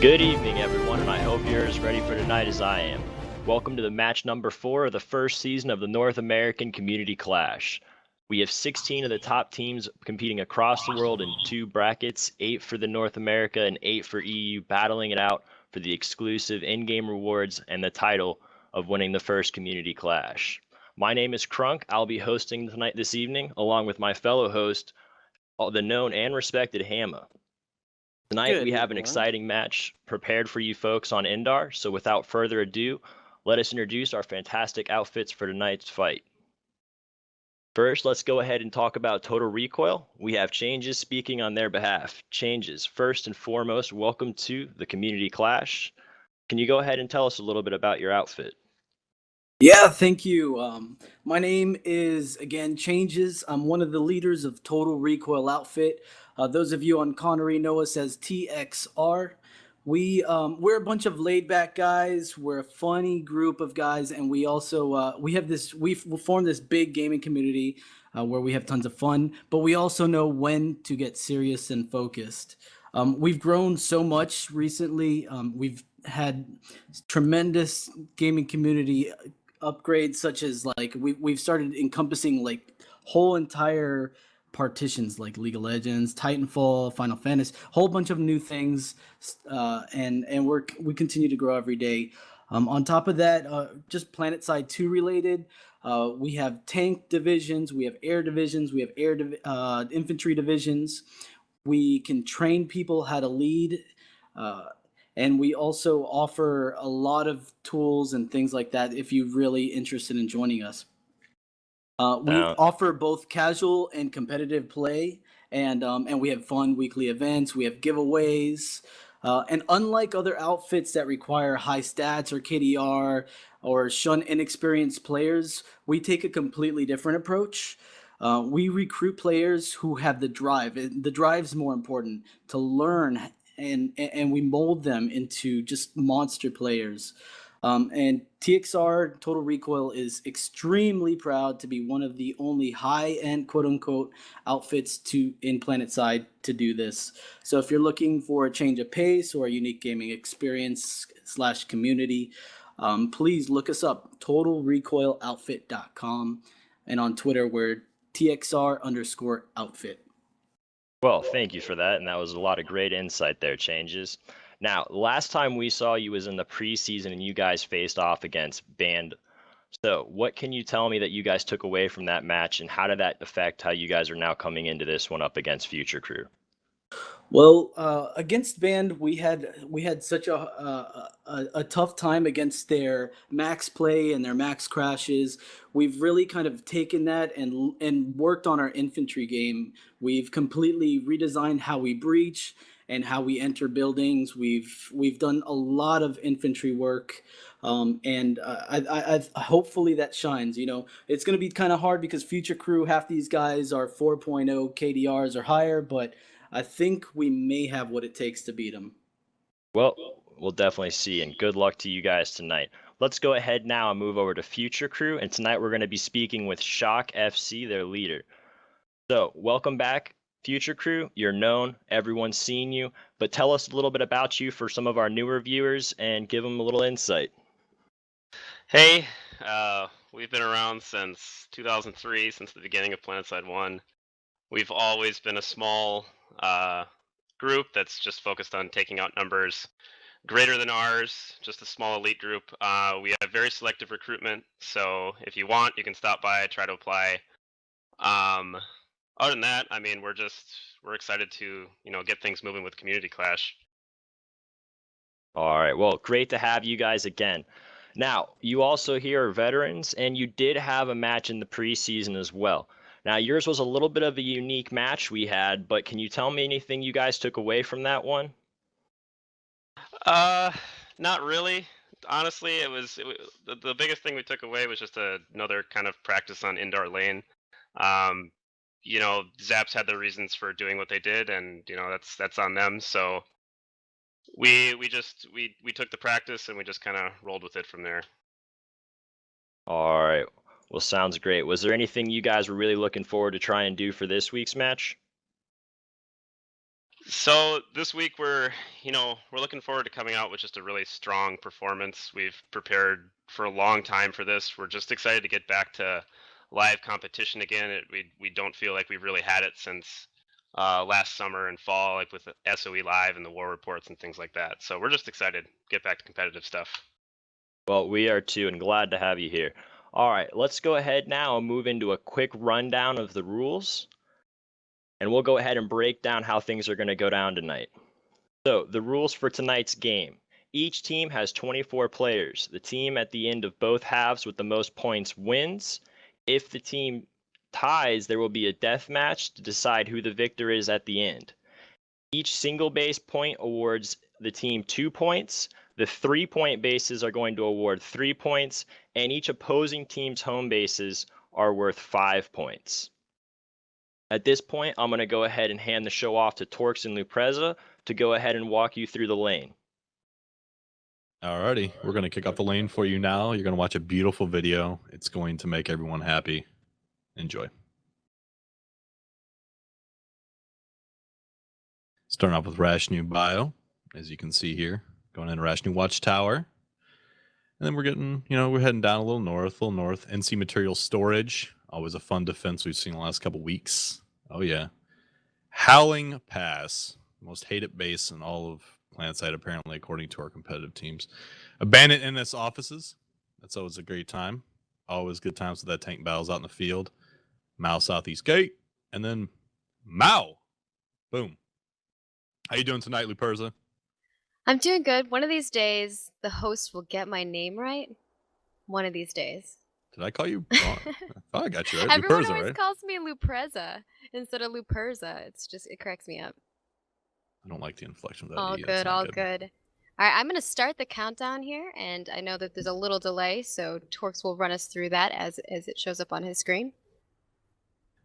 Good evening, everyone, and I hope you're as ready for tonight as I am. Welcome to the match number 4 of the first season of the North American Community Clash. We have 16 of the top teams competing across the world in 2 brackets, 8 for the North America and 8 for EU, battling it out for the exclusive in-game rewards and the title of winning the first Community Clash. My name is Krunk. I'll be hosting tonight this evening, along with my fellow host, the known and respected Hamma. Tonight we have an exciting match prepared for you folks on Indar, so without further ado, let us introduce our fantastic outfits for tonight's fight. First, let's go ahead and talk about Total Recoil. We have Changes speaking on their behalf. Changes, first and foremost, welcome to the Community Clash. Can you go ahead and tell us a little bit about your outfit? Yeah, thank you. My name is, again, Changes. I'm one of the leaders of Total Recoil outfit. Those of you on Connery know us as TXR. We're a bunch of laid-back guys. We're a funny group of guys, and we also we've formed this big gaming community where we have tons of fun. But we also know when to get serious and focused. We've grown so much recently. We've had tremendous gaming community upgrades, such as like we've started encompassing like whole entire partitions like League of Legends, Titanfall, Final Fantasy, whole bunch of new things, and we continue to grow every day. On top of that, just PlanetSide 2 related, we have tank divisions, we have air divisions, we have infantry divisions. We can train people how to lead. And we also offer a lot of tools and things like that if you're really interested in joining us. We offer both casual and competitive play, and we have fun weekly events. We have giveaways. And unlike other outfits that require high stats or KDR or shun inexperienced players, we take a completely different approach. We recruit players who have the drive. The drive's more important to learn, and we mold them into just monster players. And TXR Total Recoil is extremely proud to be one of the only high-end quote-unquote outfits in PlanetSide to do this. So if you're looking for a change of pace or a unique gaming experience / community, please look us up, totalrecoiloutfit.com, and on Twitter we're TXR_outfit. Well, thank you for that, and that was a lot of great insight there, Changes. Now, last time we saw you was in the preseason, and you guys faced off against Band. So, what can you tell me that you guys took away from that match, and how did that affect how you guys are now coming into this one up against Future Crew? Well, against Band, we had such a tough time against their max play and their max crashes. We've really kind of taken that and worked on our infantry game. We've completely redesigned how we breach and how we enter buildings. We've done a lot of infantry work, and I hopefully that shines. You know, it's going to be kind of hard because Future Crew, half these guys are 4.0 KDRs or higher, but I think we may have what it takes to beat them. Well, we'll definitely see, and good luck to you guys tonight. Let's go ahead now and move over to Future Crew, and tonight we're going to be speaking with Shock FC, their leader. So, welcome back, Future Crew. You're known, everyone's seen you, but tell us a little bit about you for some of our newer viewers and give them a little insight. Hey, we've been around since 2003, since the beginning of PlanetSide 1. We've always been a small group that's just focused on taking out numbers greater than ours, just a small elite group. We have very selective recruitment, so if you want, you can stop by, try to apply. Other than that, I mean, we're excited to, get things moving with Community Clash. All right, well, great to have you guys again. Now, you also here are veterans, and you did have a match in the preseason as well. Now, yours was a little bit of a unique match we had, but can you tell me anything you guys took away from that one? Not really. Honestly, the biggest thing we took away was just another kind of practice on Indar lane. Zaps had their reasons for doing what they did, and that's on them. So we took the practice and we just kind of rolled with it from there. All right. Well, sounds great. Was there anything you guys were really looking forward to try and do for this week's match? So this week we're looking forward to coming out with just a really strong performance. We've prepared for a long time for this. We're just excited to get back to live competition again. We don't feel like we've really had it since last summer and fall, like with the SOE Live and the war reports and things like that. So we're just excited to get back to competitive stuff. Well, we are too, and glad to have you here. All right, let's go ahead now and move into a quick rundown of the rules. And we'll go ahead and break down how things are going to go down tonight. So, the rules for tonight's game. Each team has 24 players. The team at the end of both halves with the most points wins. If the team ties, there will be a death match to decide who the victor is at the end. Each single base point awards the team 2 points. The 3-point bases are going to award 3 points, and each opposing team's home bases are worth 5 points. At this point, I'm going to go ahead and hand the show off to Torkz and Luperza to go ahead and walk you through the lane. Alrighty, we're going to kick off the lane for you now. You're going to watch a beautiful video. It's going to make everyone happy. Enjoy. Starting off with Rash New Bio, as you can see here. Going into Rash New Watchtower. And then we're getting, we're heading down a little north. NC Material Storage. Always a fun defense we've seen the last couple weeks. Oh, yeah. Howling Pass. Most hated base in all of PlanetSide, apparently, according to our competitive teams. Abandoned NS offices. That's always a great time. Always good times with that tank battles out in the field. Mao Southeast Gate. And then Mao. Boom. How you doing tonight, Luperza? I'm doing good. One of these days, the host will get my name right. One of these days. Did I call you wrong? I thought I got you right. Everyone Luperza, always right? calls me Luperza instead of Luperza. It cracks me up. I don't like the inflection of that. All E. good, all good. All right, I'm going to start the countdown here, and I know that there's a little delay, so Torkz will run us through that as it shows up on his screen.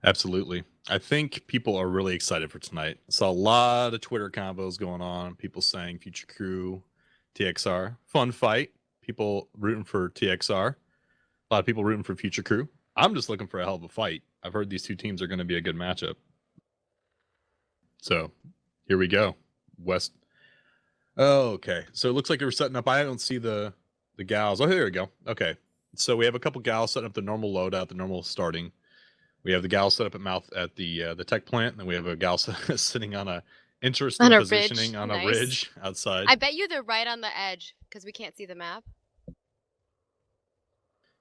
Absolutely. I think people are really excited for tonight. I saw a lot of Twitter combos going on. People saying Future Crew, TXR. Fun fight. People rooting for TXR. A lot of people rooting for Future Crew. I'm just looking for a hell of a fight. I've heard these two teams are going to be a good matchup. So, here we go. West. Oh, okay. So it looks like we're setting up. I don't see the gals. Oh, here we go. Okay. So we have a couple gals setting up the normal loadout, the normal starting. We have the gal set up at the tech plant, and then we have a gal sitting on a interesting positioning ridge. on Nice. a ridge outside. I bet you they're right on the edge because we can't see the map.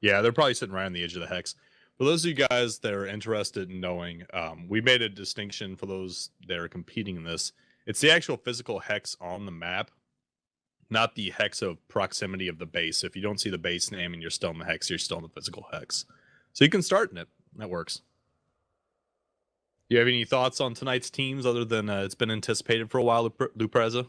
Yeah, they're probably sitting right on the edge of the hex. For those of you guys that are interested in knowing, we made a distinction for those that are competing in this. It's the actual physical hex on the map, not the hex of proximity of the base. If you don't see the base name and you're still in the hex, you're still in the physical hex. So you can start in it. That works. Do you have any thoughts on tonight's teams other than it's been anticipated for a while, Luperza?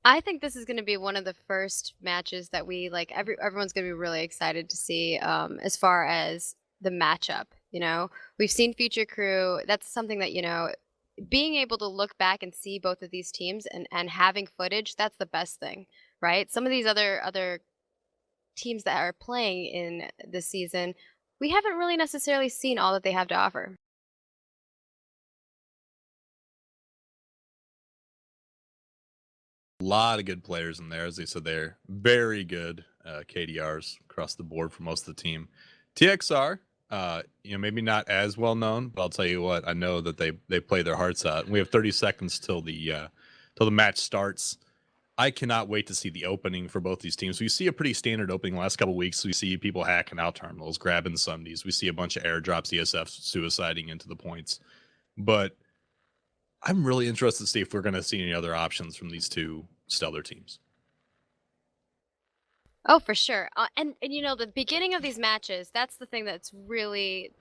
I think this is going to be one of the first matches that we everyone's going to be really excited to see as far as the matchup. We've seen Future Crew. That's something that, being able to look back and see both of these teams and having footage, that's the best thing, right? Some of these other teams that are playing in this season, we haven't really necessarily seen all that they have to offer. A lot of good players in there. As they said, they're very good KDRs across the board for most of the team. TXR, maybe not as well known, but I'll tell you what, I know that they play their hearts out. And we have 30 seconds till the match starts. I cannot wait to see the opening for both these teams. We see a pretty standard opening the last couple of weeks. We see people hacking out terminals, grabbing Sundays. We see a bunch of airdrops, ESFs suiciding into the points. But I'm really interested to see if we're going to see any other options from these two stellar teams. Oh, for sure. And the beginning of these matches, that's the thing that's really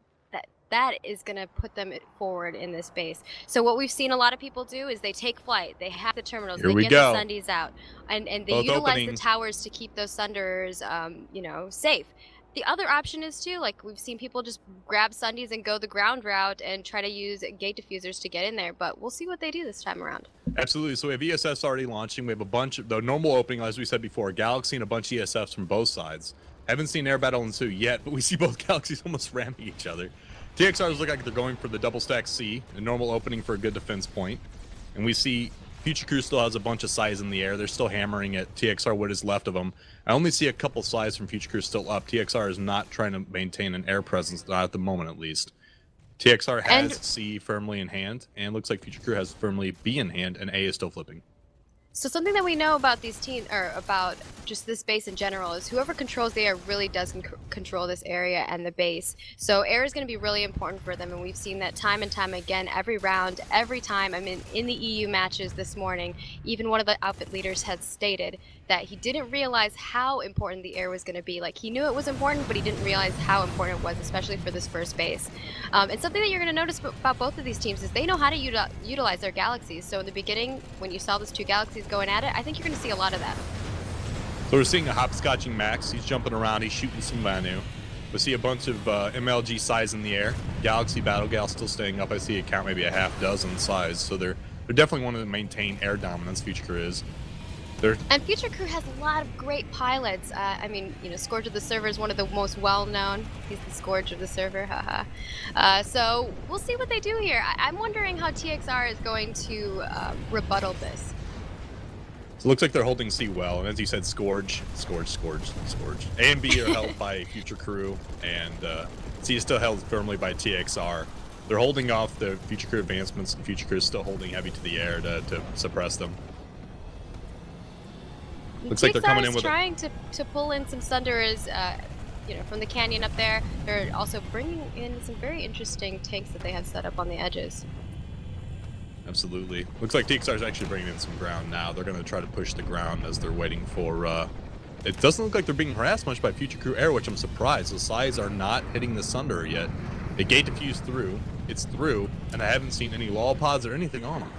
that is going to put them forward in this base. So what we've seen a lot of people do is they take flight, they hack the terminals, they get the Sundays out, and they Both utilize openings. the towers to keep those Sunders, safe. The other option is too, we've seen people just grab Sundays and go the ground route and try to use gate diffusers to get in there, but we'll see what they do this time around. Absolutely. So we have ESFs already launching. We have a bunch of the normal opening, as we said before, Galaxy and a bunch of ESFs from both sides. Haven't seen air battle ensue yet, but we see both Galaxies almost ramming each other. TXRs look like they're going for the double stack C, a normal opening for a good defense point. And we see Future Crew still has a bunch of sides in the air. They're still hammering at TXR what is left of them. I only see a couple slides from Future Crew still up. TXR is not trying to maintain an air presence, not at the moment at least. TXR has C firmly in hand, and looks like Future Crew has firmly B in hand, and A is still flipping. So something that we know about these teams, or about just this base in general, is whoever controls the air really does control this area and the base. So air is going to be really important for them, and we've seen that time and time again, every round, every time. I mean, in the EU matches this morning, even one of the outfit leaders had stated that he didn't realize how important the air was going to be. Like, he knew it was important, but he didn't realize how important it was, especially for this first base. And something that you're going to notice about both of these teams is they know how to utilize their galaxies. So in the beginning, when you saw those two galaxies going at it, I think you're going to see a lot of that. So we're seeing a hopscotching Max. He's jumping around. He's shooting some Vanu. We see a bunch of MLG size in the air. Galaxy Battle Gal still staying up. I see a count maybe a half dozen size. So they're definitely wanting to maintain air dominance. Future Crew is. And Future Crew has a lot of great pilots. I mean, you know, Scourge of the Server is one of the most well-known. He's the Scourge of the Server, haha. So we'll see what they do here. I'm wondering how TXR is going to rebuttal this. So it looks like they're holding C well, and as you said, Scourge. A and B are held by Future Crew, and C is still held firmly by TXR. They're holding off the Future Crew advancements, and Future Crew is still holding heavy to the air to suppress them. Looks like they're coming in with trying to pull in some Sunderers, you know, from the canyon up there. They're also bringing in some very interesting tanks that they have set up on the edges. Absolutely. Looks like TXR is actually bringing in some ground now. They're going to try to push the ground as they're waiting for... It doesn't look like they're being harassed much by Future Crew air, which I'm surprised. The sides are not hitting the Sunderer yet. They gate diffuse through. It's through, and I haven't seen any lull pods or anything on them.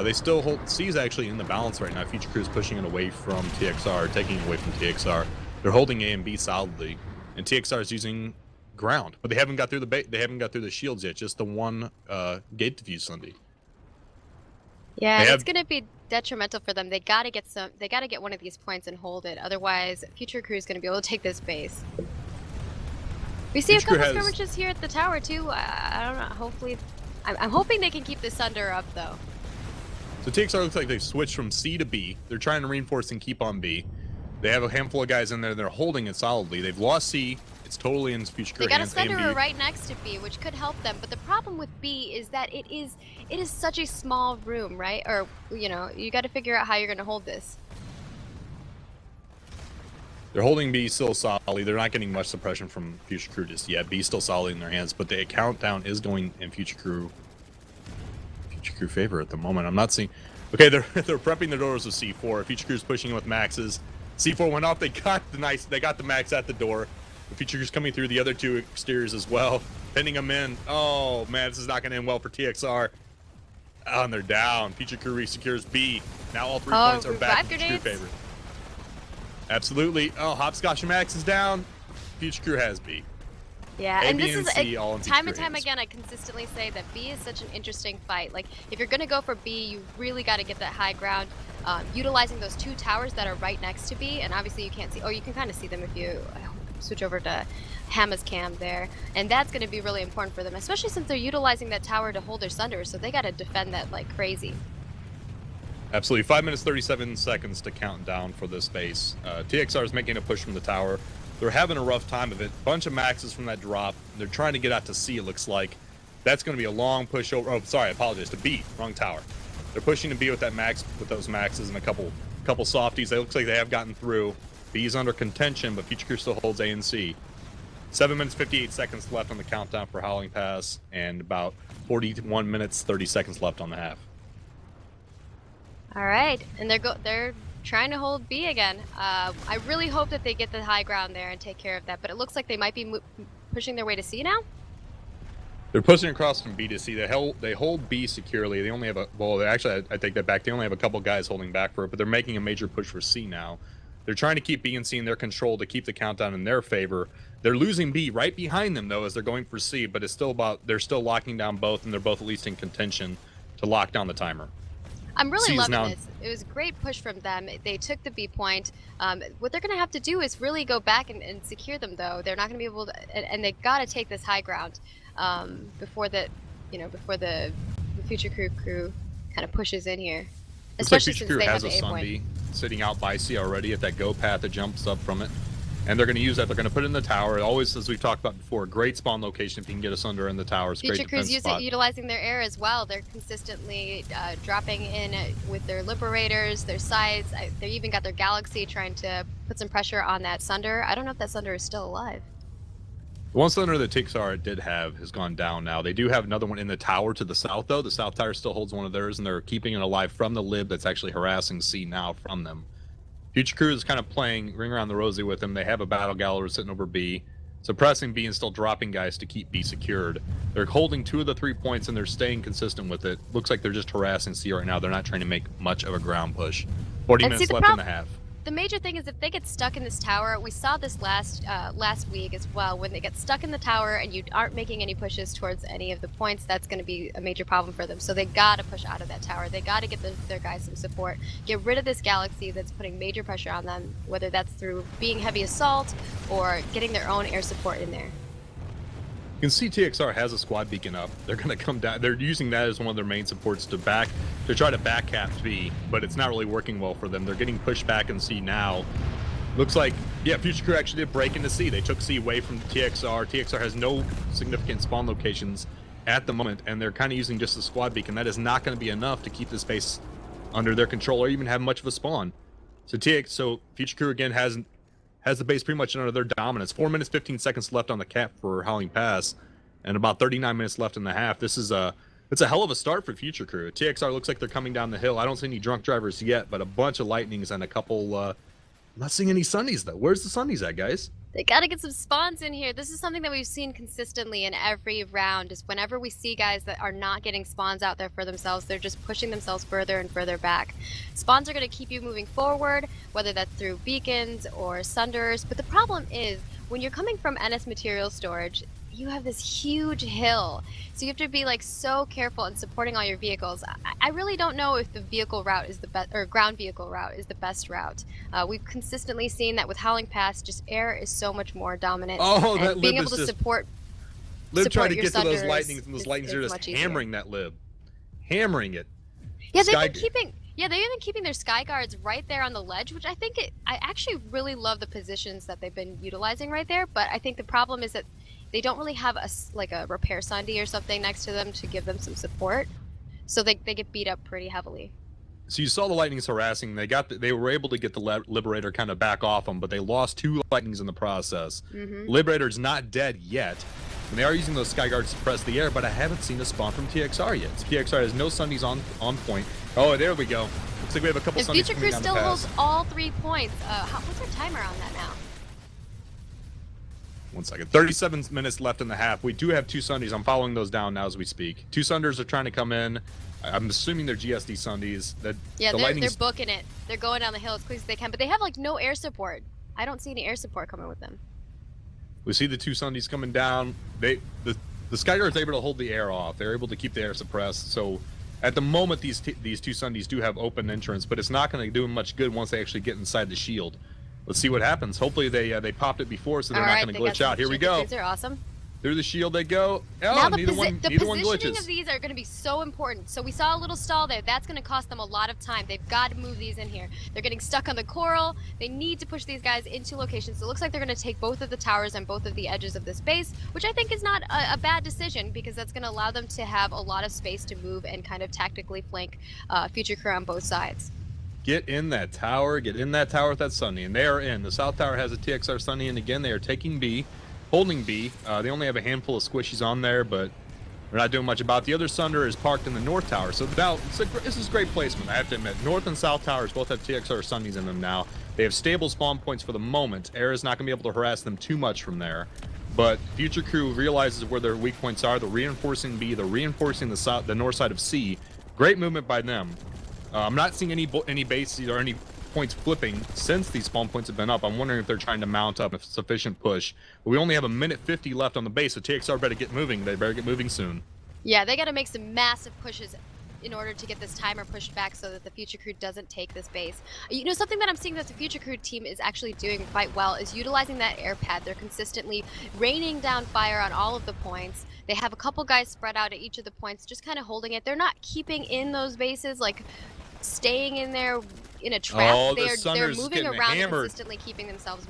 They still hold... C is actually in the balance right now. Future Crew is pushing it away from TXR, taking it away from TXR. They're holding A and B solidly, and TXR is using ground, but they haven't got through the they haven't got through the shields yet. Just the one gate diffuse Sunday. Yeah, it's gonna be detrimental for them. They gotta get some. They gotta get one of these points and hold it. Otherwise, Future Crew is gonna be able to take this base. We see a couple skirmishes here at the tower too. I don't know. Hopefully, I'm hoping they can keep the Sunder up though. So TXR looks like they've switched from C to B. They're trying to reinforce and keep on B. They have a handful of guys in there. They're holding it solidly. They've lost C. It's totally in Future Crew hands. They got a Sunderer right next to B, which could help them. But the problem with B is that it is such a small room, right? Or, you know, you got to figure out how you're going to hold this. They're holding B still solidly. They're not getting much suppression from Future Crew just yet. B's still solid in their hands, but the countdown is going in Future Crew favor at the moment. I'm not seeing... Okay, they're prepping the doors with C4. Future Crew's pushing with Maxes. C4 went off. They got the Max at the door. The Future Crew's coming through the other two exteriors as well, pinning them in. Oh man, this is not going to end well for TXR. Oh, and they're down. Future Crew resecures B. Now all 3 points are back in Future Crew favor. Absolutely. Oh, Hopscotch and Max is down. Future Crew has B. Yeah, A, and B, this and is C, all in time and Future time hands. again. I consistently say that B is such an interesting fight. Like, if you're gonna go for B, you really got to get that high ground, utilizing those two towers that are right next to B. And obviously, you can't see. Oh, you can kind of see them if you switch over to Hamma's cam there, and that's going to be really important for them, especially since they're utilizing that tower to hold their Sunderer. So they got to defend that like crazy. Absolutely. 5 minutes, 37 seconds to count down for this base. TXR is making a push from the tower. They're having a rough time of it. Bunch of maxes from that drop. They're trying to get out to C, it looks like. That's going to be a long push over. Oh, sorry, I apologize. To B, wrong tower. They're pushing to B with that max, with those maxes and a couple softies. It looks like they have gotten through. B's under contention, but Future Crew still holds A and C. 7 minutes, 58 seconds left on the countdown for Howling Pass, and about 41 minutes, 30 seconds left on the half. All right, and they're trying to hold B again. I really hope that they get the high ground there and take care of that, but it looks like they might be pushing their way to C now. They're pushing across from B to C. They hold B securely. They only have I take that back. They only have a couple guys holding back for it, but they're making a major push for C now. They're trying to keep B and C in their control to keep the countdown in their favor. They're losing B right behind them though as they're going for C, but they're still locking down both, and they're both at least in contention to lock down the timer. I'm really loving this. It was a great push from them. They took the B point. What they're going to have to do is really go back and secure them, though. They're not going to be able to, and they got to take this high ground before the Future Crew kind of pushes in here. Looks like Especially Future since Crew they have has the a A point. Sunday sitting out by C already at that go path that jumps up from it. And they're going to use that. They're going to put it in the tower. Always, as we've talked about before, great spawn location if you can get us under in the towers. Future Great Crew's defense spot. utilizing their air as well. They're consistently dropping in with their Liberators, their Scythes. They even got their Galaxy trying to put some pressure on that Sunder. I don't know if that Sunder is still alive. The one Sunder that Tixar did have has gone down now. They do have another one in the tower to the south, though. The south tower still holds one of theirs, and they're keeping it alive from the Lib that's actually harassing C now from them. Future Crew is kind of playing ring around the rosy with them. They have a battle gallery sitting over B, suppressing B and still dropping guys to keep B secured. They're holding 2 of the 3 points, and they're staying consistent with it. Looks like they're just harassing C right now. They're not trying to make much of a ground push. 40 And see, minutes the left in the half. The major thing is if they get stuck in this tower, we saw this last week as well, when they get stuck in the tower and you aren't making any pushes towards any of the points, that's going to be a major problem for them. So they got to push out of that tower. They got to get their guys some support. Get rid of this Galaxy that's putting major pressure on them, whether that's through being heavy assault or getting their own air support in there. You can see TXR has a squad beacon up. They're going to come down. They're using that as one of their main supports to try to back cap B, but it's not really working well for them. They're getting pushed back in C now. Looks like, yeah, Future Crew actually did break into C. They took C away from TXR. TXR has no significant spawn locations at the moment, and they're kind of using just the squad beacon. That is not going to be enough to keep this base under their control or even have much of a spawn. So Future Crew again has the base pretty much under their dominance. 4 minutes, 15 seconds left on the cap for Howling Pass, and about 39 minutes left in the half. It's a hell of a start for Future Crew. TXR looks like they're coming down the hill. I don't see any drunk drivers yet, but a bunch of lightnings and a couple. I'm not seeing any sunnies though. Where's the sunnies at, guys? They got to get some spawns in here. This is something that we've seen consistently in every round, is whenever we see guys that are not getting spawns out there for themselves, they're just pushing themselves further and further back. Spawns are going to keep you moving forward, whether that's through beacons or sunders, but the problem is, when you're coming from NS material storage, you have this huge hill, so you have to be like so careful in supporting all your vehicles. I really don't know if the vehicle route is the best, or ground vehicle route is the best route. We've consistently seen that with Howling Pass, just air is so much more dominant. Oh, and that being Lib able is to just support Lib trying to your get to those Sunders lightnings, and those lightnings are is just much easier. hammering that Lib, hammering it. Yeah, Sky- they've been keeping their sky guards right there on the ledge, which I actually really love the positions that they've been utilizing right there. But I think the problem is that they don't really have a repair Sunday or something next to them to give them some support, so they get beat up pretty heavily. So you saw the lightnings harassing. They were able to get the Liberator kind of back off them, but they lost 2 lightnings in the process. Liberator's not dead yet. And they are using those sky guards to suppress the air, but I haven't seen a spawn from TXR yet. So TXR has no sunnies on point. Oh, there we go. Looks like we have a couple And sunnies Future coming Crew down still the holds pass. all 3 points. What's our timer on that now? 1 second. 37 minutes left in the half. We do have 2 sundies. I'm following those down now as we speak. 2 sunders are trying to come in. I'm assuming they're GSD sundies. Yeah, they're booking it. They're going down the hill as quick as they can, but they have like no air support. I don't see any air support coming with them. We see the 2 sundies coming down. The Skyguard's able to hold the air off. They're able to keep the air suppressed. So at the moment, these 2 sundies do have open entrance, but it's not going to do them much good once they actually get inside the shield. Let's see what happens. Hopefully they popped it before, so they're not going to glitch out. Here we go. These are awesome. Through the shield they go. Oh, Now the neither one positioning glitches. of these are going to be so important. So we saw a little stall there. That's going to cost them a lot of time. They've got to move these in here. They're getting stuck on the coral. They need to push these guys into locations. So it looks like they're going to take both of the towers and both of the edges of this base, which I think is not a bad decision, because that's going to allow them to have a lot of space to move and kind of tactically flank Future Crew on both sides. Get in that tower. Get in that tower with that Sunny. And they are in. The South Tower has a TXR Sunny, and again, they are taking B. Holding B. They only have a handful of squishies on there, but they're not doing much about it. The other Sunder is parked in the North Tower. So now this is great placement, I have to admit. North and South Towers both have TXR Sunnies in them now. They have stable spawn points for the moment. Air is not going to be able to harass them too much from there. But Future Crew realizes where their weak points are. They're reinforcing B. They're reinforcing the north side of C. Great movement by them. I'm not seeing any bases or any points flipping since these spawn points have been up. I'm wondering if they're trying to mount up a sufficient push. But we only have 1:50 left on the base, so TXR better get moving. They better get moving soon. Yeah, they got to make some massive pushes in order to get this timer pushed back so that the Future Crew doesn't take this base. You know, something that I'm seeing that the Future Crew team is actually doing quite well is utilizing that air pad. They're consistently raining down fire on all of the points. They have a couple guys spread out at each of the points, just kind of holding it. They're not keeping in those bases, like staying in there in a trap. Oh, they're moving around and consistently keeping themselves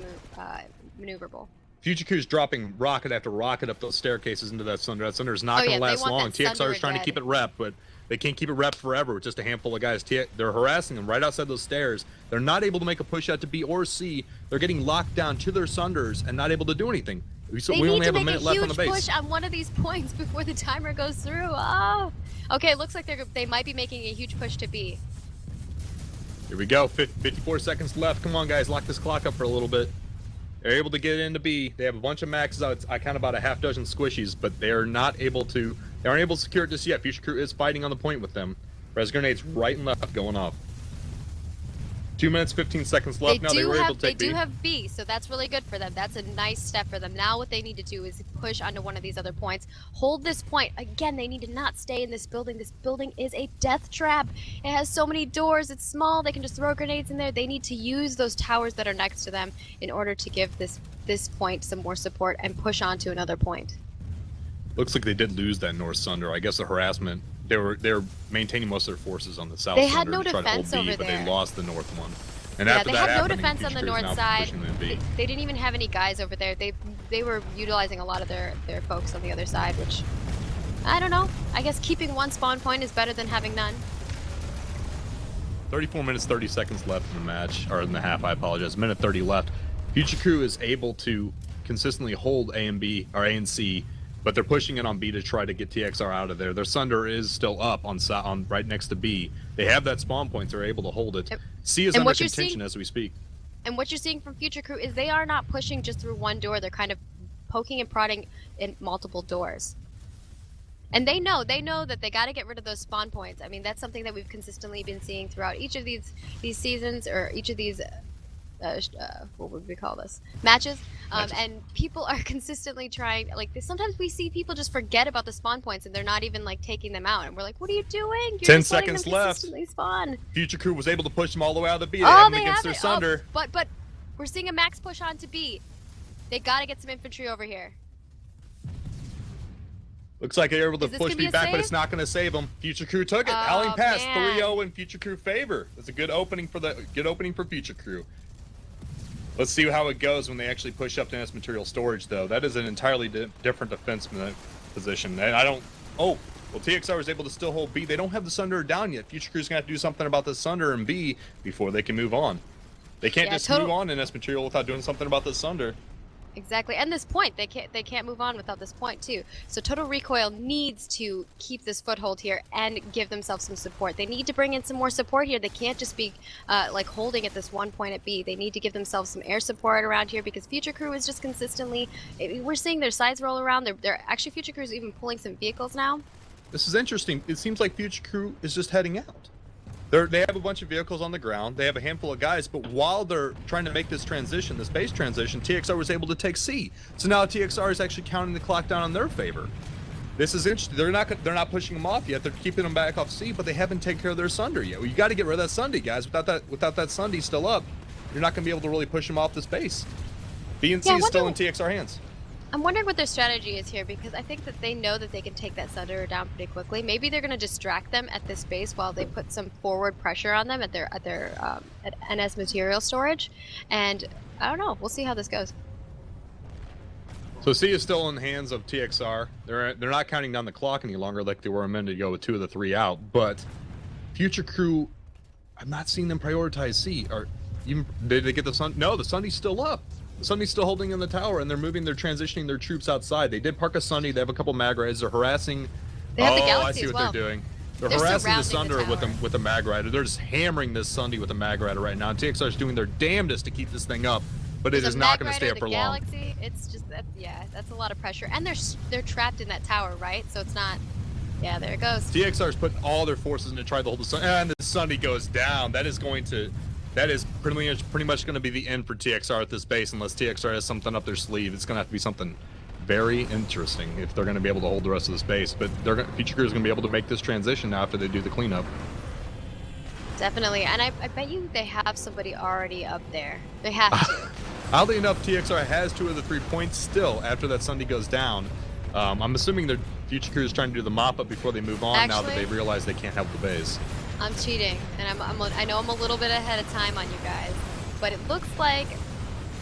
maneuverable. Future Crew's dropping rocket after rocket up those staircases into that Sunder. That Sunder is not going to last long. TXR is trying to keep it rep, but they can't keep it rep forever with just a handful of guys. They're harassing them right outside those stairs. They're not able to make a push out to B or C. They're getting locked down to their Sunders and not able to do anything. We only have a minute left on the base. They need to make a huge push on one of these points before the timer goes through. Oh, okay. It looks like they might be making a huge push to B. Here we go. 54 seconds left. Come on, guys. Lock this clock up for a little bit. They're able to get into B. They have a bunch of maxes out. I count about a half dozen squishies, but they are not able to. They aren't able to secure it just yet. Future Crew is fighting on the point with them. Res grenades right and left going off. 2 minutes, 15 seconds left. Now they were able to take B. They do have B, so that's really good for them. That's a nice step for them. Now what they need to do is push onto one of these other points. Hold this point. Again, they need to not stay in this building. This building is a death trap. It has so many doors. It's small. They can just throw grenades in there. They need to use those towers that are next to them in order to give this point some more support and push on to another point. Looks like they did lose that North Sunder. I guess the harassment. They were maintaining most of their forces on the South They had Sunder no to try to hold defense B, over but there. they lost the North one. And yeah, after they that had no happening, defense on the Future Crew is north now side. pushing them B. They didn't even have any guys over there. They were utilizing a lot of their folks on the other side, which I don't know. I guess keeping one spawn point is better than having none. 34 minutes, 30 seconds left in the match, or in the half, I apologize. Minute 30 left. Future Crew is able to consistently hold A and B, or A and C, but they're pushing it on B to try to get TXR out of there. Their Sunder is still up on right next to B. They have that spawn point, they're able to hold it. C is under contention as we speak. And what you're seeing from Future Crew is they are not pushing just through one door. They're kind of poking and prodding in multiple doors. And they know that they got to get rid of those spawn points. I mean, that's something that we've consistently been seeing throughout each of these seasons, or each of these what would we call this, matches. And people are consistently trying, like, sometimes we see people just forget about the spawn points and they're not even like taking them out, and we're like, what are you doing? You're 10 just letting seconds them left. consistently spawn. Future Crew was able to push them all the way out of the B. They have them against their Sunder. But we're seeing a max push on to B. They got to get some infantry over here. Looks like they're able to push me back, but it's not going to save them. Future Crew took it. Alling pass 3-0 in Future Crew favor. That's a good opening for Future Crew. Let's see how it goes when they actually push up to NS material storage, though. That is an entirely different defense position. And I don't. Oh, well, TXR is able to still hold B. They don't have the Sunder down yet. Future Crew's gonna have to do something about the Sunder and B before they can move on. They can't just move on in NS material without doing something about the Sunder. Exactly, and this point, they can't move on without this point too. So Total Recoil needs to keep this foothold here and give themselves some support. They need to bring in some more support here. They can't just be like holding at this one point at B. They need to give themselves some air support around here, because Future Crew is just consistently. We're seeing their sides roll around. They're actually, Future Crew is even pulling some vehicles now. This is interesting. It seems like Future Crew is just heading out. They have a bunch of vehicles on the ground. They have a handful of guys, but while they're trying to make this transition, this base transition, TXR was able to take C. So now TXR is actually counting the clock down in their favor. This is interesting. They're not pushing them off yet. They're keeping them back off C, but they haven't taken care of their Sunder yet. Well, you got to get rid of that Sunday, guys. Without that Sunday still up, you're not going to be able to really push them off this base. B and C is still in TXR hands. I'm wondering what their strategy is here, because I think that they know that they can take that Sunder down pretty quickly. Maybe they're going to distract them at this base while they put some forward pressure on them at NS material storage, and I don't know. We'll see how this goes. So C is still in the hands of TXR. They're not counting down the clock any longer like they were a minute ago with 2 of the 3 out. But Future Crew, I'm not seeing them prioritize C. Or even did they get the Sun? No, the Sunday's still up. Sunny's still holding in the tower, and they're transitioning their troops outside. They did park a Sunny. They have a couple mag rides. They're harassing. They have the Galaxy I see what they're doing. They're harassing the Sunder with a mag rider. They're just hammering this Sunday with a mag rider right now. And TXR is doing their damnedest to keep this thing up, but it is not going to stay up for long. Galaxy, it's just that's a lot of pressure, and they're trapped in that tower, right? So it's not. Yeah, there it goes. TXR is putting all their forces in to try to hold the Sunday, and the Sunday goes down. That is pretty much going to be the end for TXR at this base, unless TXR has something up their sleeve. It's going to have to be something very interesting if they're going to be able to hold the rest of the space. But Future Crew is going to be able to make this transition now after they do the cleanup. Definitely, and I bet you they have somebody already up there. They have to. Oddly enough, TXR has 2 of the 3 points still after that Sunday goes down. I'm assuming their Future Crew is trying to do the mop-up before they move on now that they realize they can't help the base. I'm cheating, and I know I'm a little bit ahead of time on you guys, but it looks like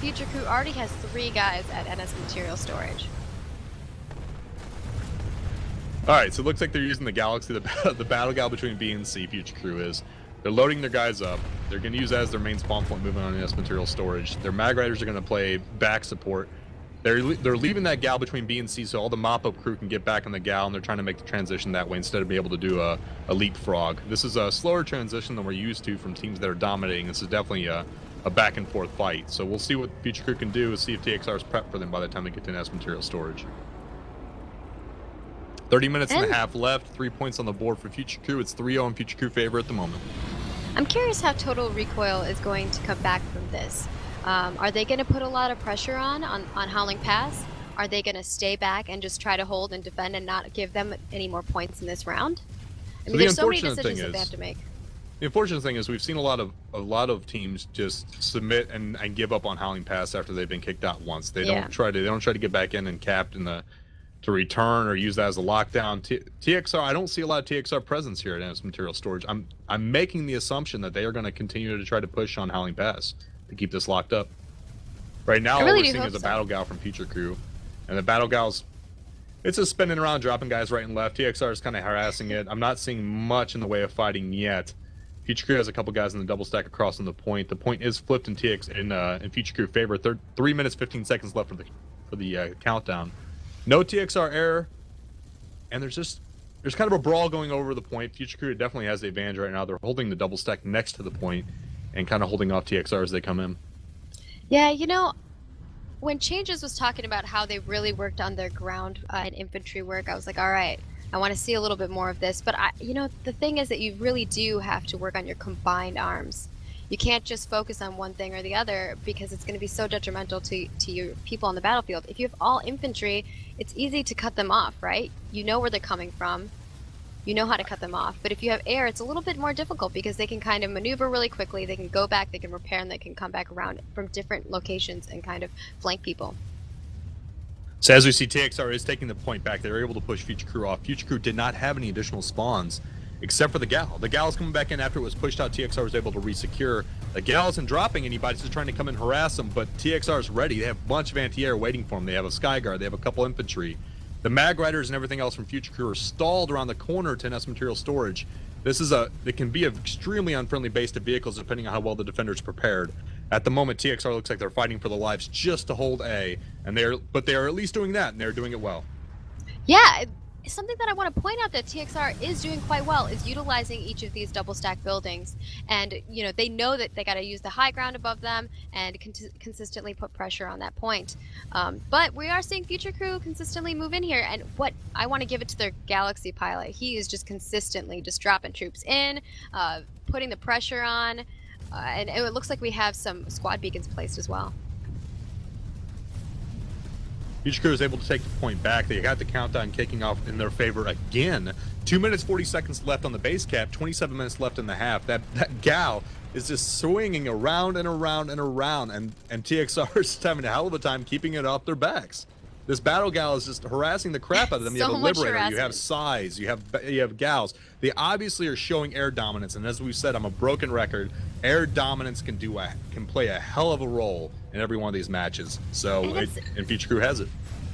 Future Crew already has 3 guys at NS Material Storage. Alright, so it looks like they're using the Galaxy, the battle gal between B and C, Future Crew is. They're loading their guys up. They're going to use that as their main spawn point movement on NS Material Storage. Their Mag Riders are going to play back support. They're leaving that gal between B and C so all the mop-up crew can get back on the gal, and they're trying to make the transition that way instead of being able to do a leapfrog. This is a slower transition than we're used to from teams that are dominating. This is definitely a back-and-forth fight. So we'll see what Future Crew can do and see if TXR is prepped for them by the time they get to NS Material Storage. 30 minutes and a half left, 3 points on the board for Future Crew. It's 3-0 in Future Crew favor at the moment. I'm curious how Total Recoil is going to come back from this. Are they going to put a lot of pressure on Howling Pass? Are they going to stay back and just try to hold and defend and not give them any more points in this round? I mean, there's so many decisions that they have to make. The unfortunate thing is we've seen a lot of teams just submit and give up on Howling Pass after they've been kicked out once. They don't try to get back in and capped to return or use that as a lockdown. TXR, I don't see a lot of TXR presence here at NS Material Storage. I'm making the assumption that they are going to continue to try to push on Howling Pass to keep this locked up. Right now, all we're seeing is a battle gal from Future Crew, and the battle gal's it's just spinning around, dropping guys right and left. TXR is kind of harassing it. I'm not seeing much in the way of fighting yet. Future Crew has a couple guys in the double stack across on the point. The point is flipped in in Future Crew favor. 3 minutes 15 seconds left for the countdown. No TXR error, and there's kind of a brawl going over the point. Future Crew definitely has the advantage right now. They're holding the double stack next to the point and kind of holding off TXR as they come in. Yeah, you know, when Changes was talking about how they really worked on their ground and infantry work, I was like, all right, I want to see a little bit more of this. But the thing is that you really do have to work on your combined arms. You can't just focus on one thing or the other because it's going to be so detrimental to your people on the battlefield. If you have all infantry, it's easy to cut them off, right? You know where they're coming from. You know how to cut them off. But if you have air, it's a little bit more difficult because they can kind of maneuver really quickly. They can go back, they can repair, and they can come back around from different locations and kind of flank people. So as we see, TXR is taking the point back. They were able to push Future Crew off. Future Crew did not have any additional spawns except for the gal. The gal's coming back in after it was pushed out. TXR was able to resecure. The gal isn't dropping anybody, just trying to come and harass them, but TXR is ready. They have a bunch of anti-air waiting for them. They have a Skyguard. They have a couple infantry. The Mag Riders and everything else from Future Crew are stalled around the corner to NS Material Storage. It can be an extremely unfriendly base to vehicles depending on how well the defender's prepared. At the moment, TXR looks like they're fighting for their lives just to hold A, but they are at least doing that, and they're doing it well. Yeah, something that I want to point out that TXR is doing quite well is utilizing each of these double stack buildings, and they know that they got to use the high ground above them and consistently put pressure on that point. But we are seeing Future Crew consistently move in here, and what I want to give it to their Galaxy pilot. He is just consistently just dropping troops in, putting the pressure on, and it looks like we have some squad beacons placed as well. Future Crew is able to take the point back. They got the countdown kicking off in their favor again. 2 minutes 40 seconds left on the base cap. 27 minutes left in the half. That gal is just swinging around and around and around, and TXR is just having a hell of a time keeping it off their backs. This battle gal is just harassing the crap out of them. You have a Liberator, harassment. you have Size, you have gals. They obviously are showing air dominance, and as we've said, I'm a broken record. Air dominance can play a hell of a role in every one of these matches. So, and Future Crew has it.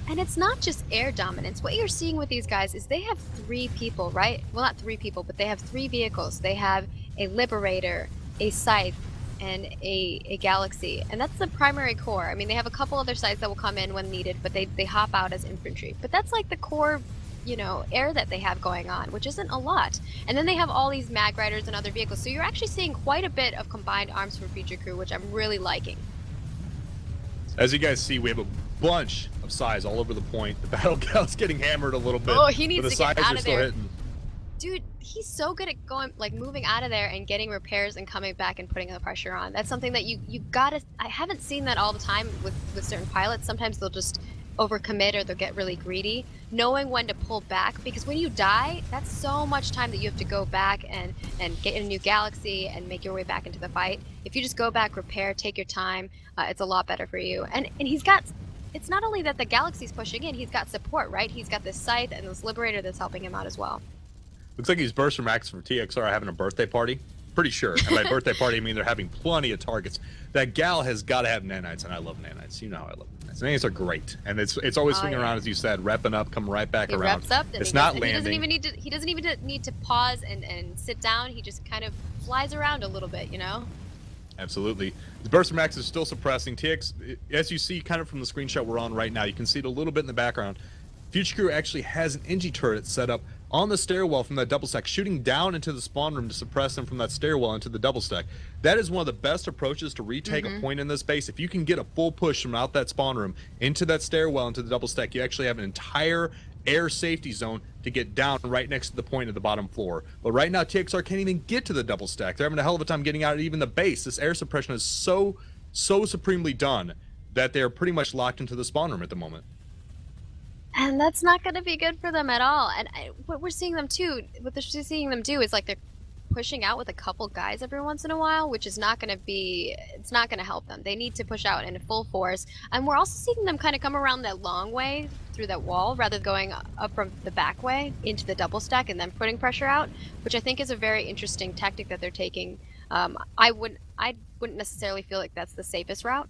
And it's not just air dominance. What you're seeing with these guys is they have 3 people, right? Well, not 3 people, but they have 3 vehicles. They have a Liberator, a Scythe, and a Galaxy. And that's the primary core. I mean, they have a couple other Scythes that will come in when needed, but they hop out as infantry. But that's like the core, air that they have going on, which isn't a lot. And then they have all these Mag Riders and other vehicles. So you're actually seeing quite a bit of combined arms from Future Crew, which I'm really liking. As you guys see, we have a bunch of Size all over the point. The battle gal's getting hammered a little bit. Oh, he needs to get out of there. Hitting. Dude, he's so good at moving out of there and getting repairs and coming back and putting the pressure on. That's something that you gotta. I haven't seen that all the time with certain pilots. Sometimes they'll just overcommit or they'll get really greedy. Knowing when to pull back, because when you die, that's so much time that you have to go back and get in a new galaxy and make your way back into the fight. If you just go back, repair, take your time, it's a lot better for you. And he's got, it's not only that the galaxy's pushing in, he's got support, right? He's got this Scythe and this Liberator that's helping him out as well. Looks like these Burst from Max from TXR having a birthday party. Pretty sure. And by birthday party, I mean they're having plenty of targets. That gal has got to have nanites, and I love nanites. You know how I love nanites. Nanites are great, and it's always swinging around, as you said, repping up, come right back around. Reps up, it's not landing. He doesn't even need to pause and sit down. He just kind of flies around a little bit, you know? Absolutely. The Burst from Max is still suppressing. TX, as you see kind of from the screenshot we're on right now, you can see it a little bit in the background. Future Crew actually has an Engie turret set up on the stairwell from that double stack, shooting down into the spawn room to suppress them from that stairwell into the double stack. That is one of the best approaches to retake a point in this base. If you can get a full push from out that spawn room into that stairwell into the double stack, you actually have an entire air safety zone to get down right next to the point of the bottom floor. But right now, TXR can't even get to the double stack. They're having a hell of a time getting out of even the base. This air suppression is so supremely done that they're pretty much locked into the spawn room at the moment. And that's not going to be good for them at all. And what we're seeing them too, what they're seeing them do is like they're pushing out with a couple guys every once in a while, which is not going to be, it's not going to help them. They need to push out in full force. And we're also seeing them kind of come around that long way through that wall rather than going up from the back way into the double stack and then putting pressure out, which I think is a very interesting tactic that they're taking. I wouldn't necessarily feel like that's the safest route.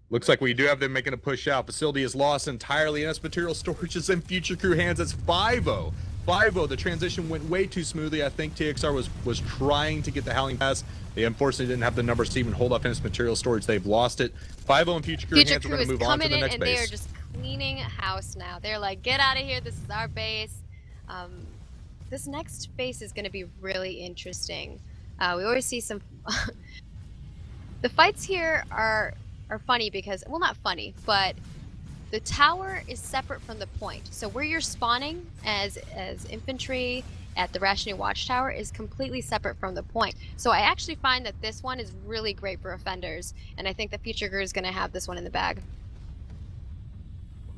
Looks like we do have them making a push out. Facility is lost entirely, and its material storage is in Future Crew hands. It's 5-0. 5-0. The transition went way too smoothly. I think TXR was trying to get the Howling Pass. They unfortunately didn't have the numbers to even hold up in its material storage. They've lost it. 5-0 in Future Crew hands. We're going to move on to the next base. They are just cleaning house now. They're like, get out of here. This is our base. This next base is going to be really interesting. We always see some... The fights here are funny because, well, not funny, but the tower is separate from the point. So where you're spawning as infantry at the Rationing Watchtower is completely separate from the point. So I actually find that this one is really great for offenders, and I think the Future Crew is going to have this one in the bag.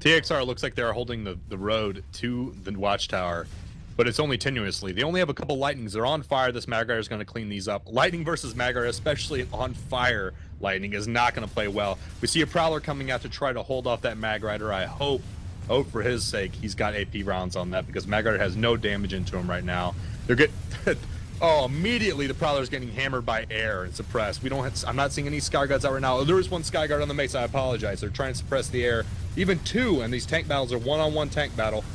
TXR looks like they're holding the road to the Watchtower, but it's only tenuously. They only have a couple lightnings. They're on fire. This Mag Rider is going to clean these up. Lightning versus Mag Rider, especially on fire lightning, is not going to play well. We see a Prowler coming out to try to hold off that Mag Rider. I hope for his sake he's got AP rounds on that, because Mag Rider has no damage into him right now. They're good. Oh, immediately the Prowler is getting hammered by air and suppressed. I'm not seeing any Sky Guards out right now. There is one Sky Guard on the base. I apologize. They're trying to suppress the air. Even two, and these tank battles are one-on-one tank battle.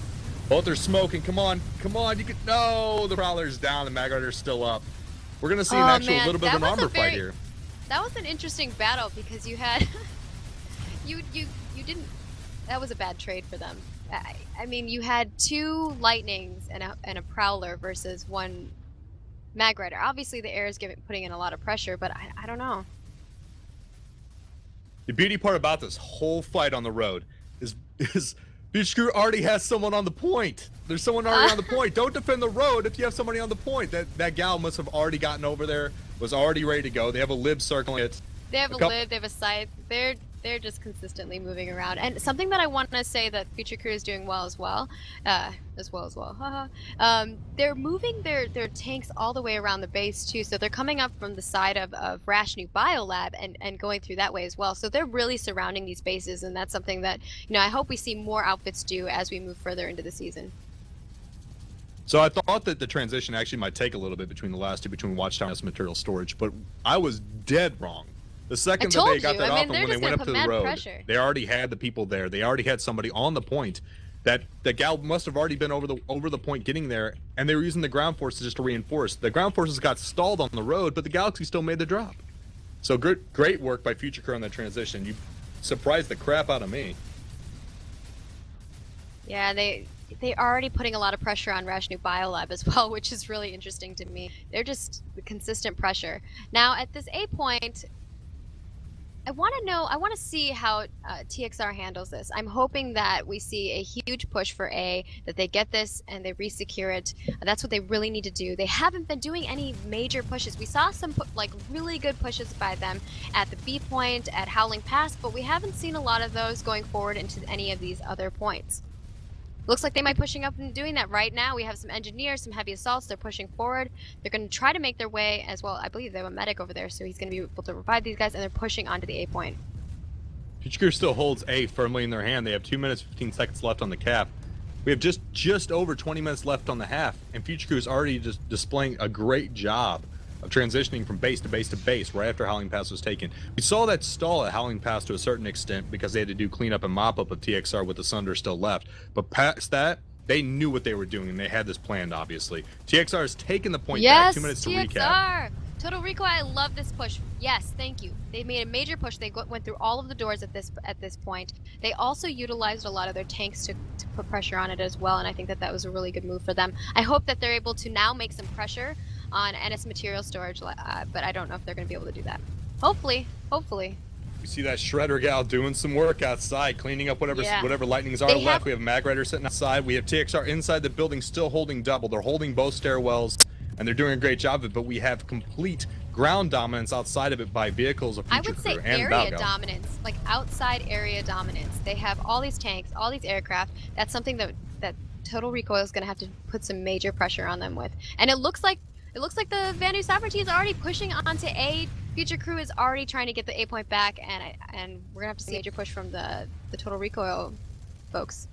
Both are smoking. Come on, you can. No, the Prowler's down. The Mag Rider's still up. We're gonna see a little bit of an armor fight here. That was an interesting battle because you had you didn't. That was a bad trade for them. I mean, you had two Lightnings and a Prowler versus one Mag Rider. Obviously, the air is putting in a lot of pressure, but I don't know. The beauty part about this whole fight on the road is Future Crew already has someone on the point. There's someone already on the point. Don't defend the road if you have somebody on the point. That gal must have already gotten over there, was already ready to go. They have a lib circling it. They have a lib, they have a Scythe. They're just consistently moving around. And something that I want to say that Future Crew is doing well as well. They're moving their tanks all the way around the base too. So they're coming up from the side of Rationing Biolab and going through that way as well. So they're really surrounding these bases, and that's something that, I hope we see more outfits do as we move further into the season. So I thought that the transition actually might take a little bit between the last two, between Watchtower and material storage, but I was dead wrong. The second that they got that off, and when they went up to the road, they already had the people there. They already had somebody on the point. That gal must have already been over the point getting there, and they were using the ground forces just to reinforce. The ground forces got stalled on the road, but the Galaxy still made the drop. So great work by Future Crew on that transition. You surprised the crap out of me. Yeah, they already putting a lot of pressure on Rationing Biolab as well, which is really interesting to me. They're just consistent pressure. Now at this A point, I want to know. I want to see how TXR handles this. I'm hoping that we see a huge push for A, that they get this and they resecure it. That's what they really need to do. They haven't been doing any major pushes. We saw some like really good pushes by them at the B point, at Howling Pass, but we haven't seen a lot of those going forward into any of these other points. Looks like they might be pushing up and doing that right now. We have some engineers, some heavy assaults. They're pushing forward. They're going to try to make their way as well. I believe they have a medic over there, so he's going to be able to revive these guys, and they're pushing onto the A point. Future Crew still holds A firmly in their hand. They have 2 minutes, 15 seconds left on the cap. We have just over 20 minutes left on the half, and Future Crew is already just displaying a great job of transitioning from base to base to base right after Howling Pass was taken. We saw that stall at Howling Pass to a certain extent because they had to do cleanup and mop up of TXR with the Sunder still left. But past that, they knew what they were doing and they had this planned, obviously. TXR has taken the point back. 2 minutes to TXR. recap. Total Recoil, I love this push. Yes, thank you. They made a major push. They went through all of the doors at this point. They also utilized a lot of their tanks to put pressure on it as well, and I think that was a really good move for them. I hope that they're able to now make some pressure on NS material storage, but I don't know if they're going to be able to do that. Hopefully. We see that Shredder gal doing some work outside, cleaning up whatever lightnings are left. We have Mag Rider sitting outside. We have TXR inside the building still holding double. They're holding both stairwells, and they're doing a great job of it, but we have complete ground dominance outside of it by vehicles of Future Crew and area Valgal. dominance, like outside area dominance. They have all these tanks, all these aircraft. That's something that Total Recoil is going to have to put some major pressure on them with. And it looks like the Vanu Sovereignty is already pushing onto A. Future Crew is already trying to get the A point back, and we're gonna have to see a major push from the Total Recoil folks.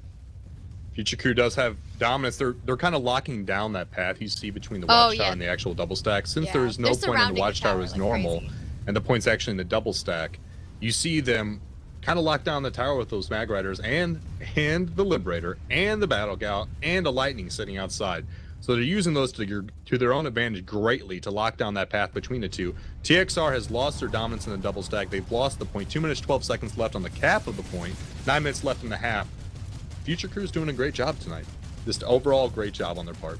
Future Crew does have dominance. They're kind of locking down that path you see between the watchtower and the actual double stack. Since there is no point on the watchtower is normal, and the point's actually in the double stack, you see them kind of lock down the tower with those Mag Riders and the Liberator and the Battle Gal and a Lightning sitting outside. So they're using those to their own advantage greatly to lock down that path between the two. TXR has lost their dominance in the double stack. They've lost the point. 2 minutes, 12 seconds left on the cap of the point. 9 minutes left in the half. Future Crew's doing a great job tonight. Just overall great job on their part.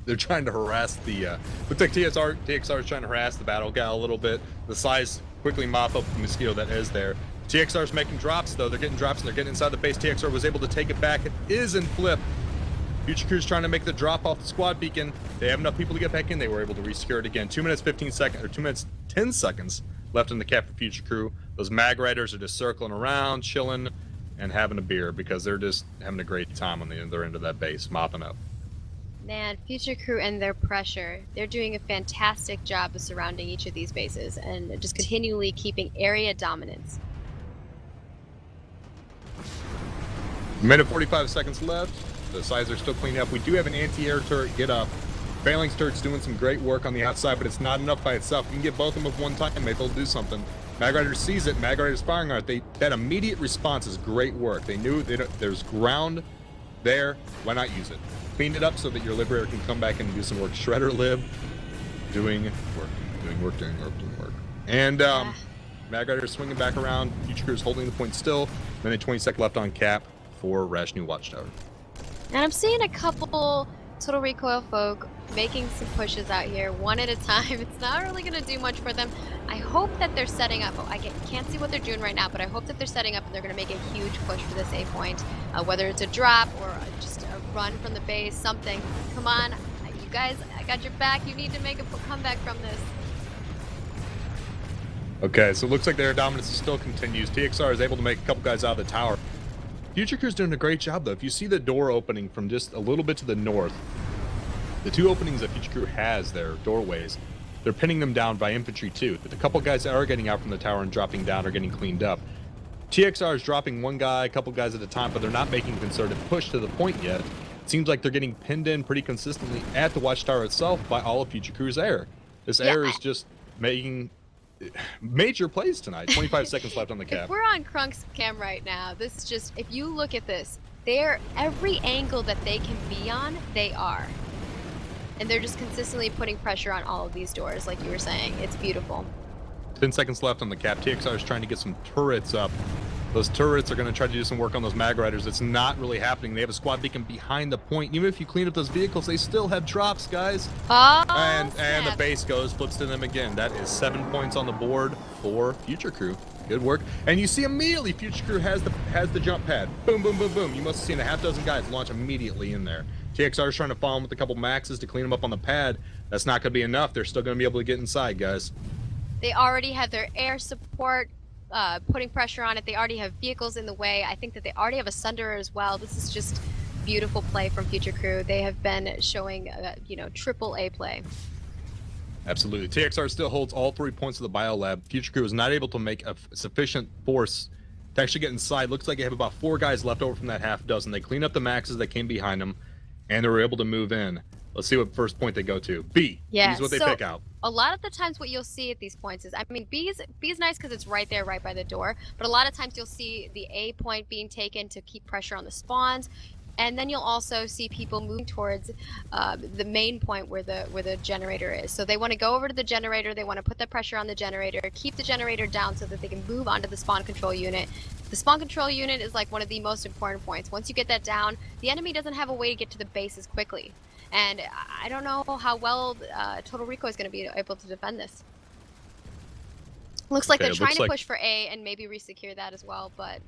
They're trying to harass the... looks like TXR is trying to harass the Battle Gal a little bit. The size quickly mop up the mosquito that is there. TXR's making drops, though. They're getting drops, and they're getting inside the base. TXR was able to take it back. It is in flip. Future Crew's trying to make the drop off the squad beacon. They have enough people to get back in. They were able to resecure it again. 2 minutes, 15 seconds, or 2 minutes, 10 seconds left in the cap for Future Crew. Those Mag Riders are just circling around, chilling, and having a beer because they're just having a great time on the other end of that base, mopping up. Man, Future Crew and their pressure, they're doing a fantastic job of surrounding each of these bases and just continually keeping area dominance. Minute 45 seconds left. The sides are still cleaning up. We do have an anti-air turret get up. Phalanx turret's doing some great work on the outside, but it's not enough by itself. We can get both of them at one time. Maybe they'll do something. Mag Rider sees it. Mag Rider's firing on it. That immediate response is great work. They knew there's ground there. Why not use it? Clean it up so that your Liberator can come back and do some work. Shredder Lib doing work. And Mag Rider's swinging back around. Future Crew's holding the point still. Minute 20 seconds left on cap for Rash New Watchtower. And I'm seeing a couple Total Recoil folk making some pushes out here, one at a time. It's not really going to do much for them. I hope that they're setting up. I can't see what they're doing right now, but I hope that they're setting up and they're going to make a huge push for this A point, whether it's a drop or just a run from the base, something. Come on, you guys, I got your back. You need to make a comeback from this. Okay, so it looks like their dominance still continues. TXR is able to make a couple guys out of the tower. Future Crew's doing a great job, though. If you see the door opening from just a little bit to the north, the two openings that Future Crew has there, doorways, they're pinning them down by infantry, too. But the couple guys that are getting out from the tower and dropping down are getting cleaned up. TXR is dropping one guy, a couple guys at a time, but they're not making a concerted push to the point yet. It seems like they're getting pinned in pretty consistently at the watchtower itself by all of Future Crew's air. This air is just making major plays tonight. 25 seconds left on the cap. If we're on Krunk's cam right now, this is just, if you look at this, they're every angle that they can be on, they are. And they're just consistently putting pressure on all of these doors, like you were saying. It's beautiful. 10 seconds left on the cap. TXR is trying to get some turrets up Those turrets are going to try to do some work on those mag riders. It's not really happening. They have a squad beacon behind the point. Even if you clean up those vehicles, they still have drops, guys. Oh, And the snap. base goes, flips to them again. That is 7 points on the board for Future Crew. Good work. And you see immediately Future Crew has the jump pad. Boom, boom, boom, boom. You must have seen a half dozen guys launch immediately in there. TXR is trying to follow them with a couple maxes to clean them up on the pad. That's not going to be enough. They're still going to be able to get inside, guys. They already have their air support, putting pressure on it. They already have vehicles in the way. I think that they already have a Sunderer as well. This is just beautiful play from Future Crew. They have been showing, triple A play. Absolutely. TXR still holds all 3 points of the biolab. Future Crew is not able to make a sufficient force to actually get inside. Looks like they have about 4 guys left over from that half dozen. They clean up the maxes that came behind them, and they were able to move in. Let's see what first point they go to. B. Yeah, B is what they so pick out. a lot of the times what you'll see at these points is, B is nice because it's right there, right by the door. But a lot of times you'll see the A point being taken to keep pressure on the spawns. And then you'll also see people moving towards the main point where the generator is. So they want to go over to the generator. They want to put the pressure on the generator, keep the generator down so that they can move onto the spawn control unit. The spawn control unit is like one of the most important points. Once you get that down, the enemy doesn't have a way to get to the base as quickly. And I don't know how well Total Recoil is going to be able to defend this. Looks like they're trying to push for A and maybe resecure that as well, but...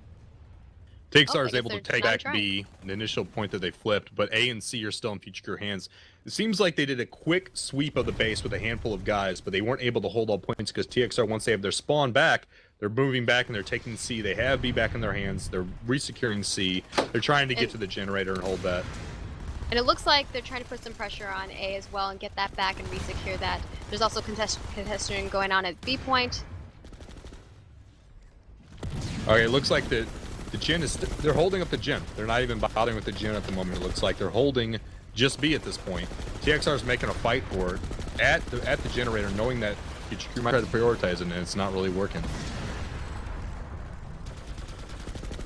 TXR is able to take back B, the initial point that they flipped, but A and C are still in Future Crew hands. It seems like they did a quick sweep of the base with a handful of guys, but they weren't able to hold all points because TXR, once they have their spawn back, they're moving back and they're taking C. They have B back in their hands. They're resecuring C. They're trying to get to the generator and hold that. And it looks like they're trying to put some pressure on A as well and get that back and resecure that. There's also contesting going on at B point. Okay, it looks like the gen is they're holding up the gen. They're not even bothering with the gen at the moment. It looks like they're holding just B at this point. TXR is making a fight for it at the generator, knowing that Future Crew might try to prioritize it, and it's not really working.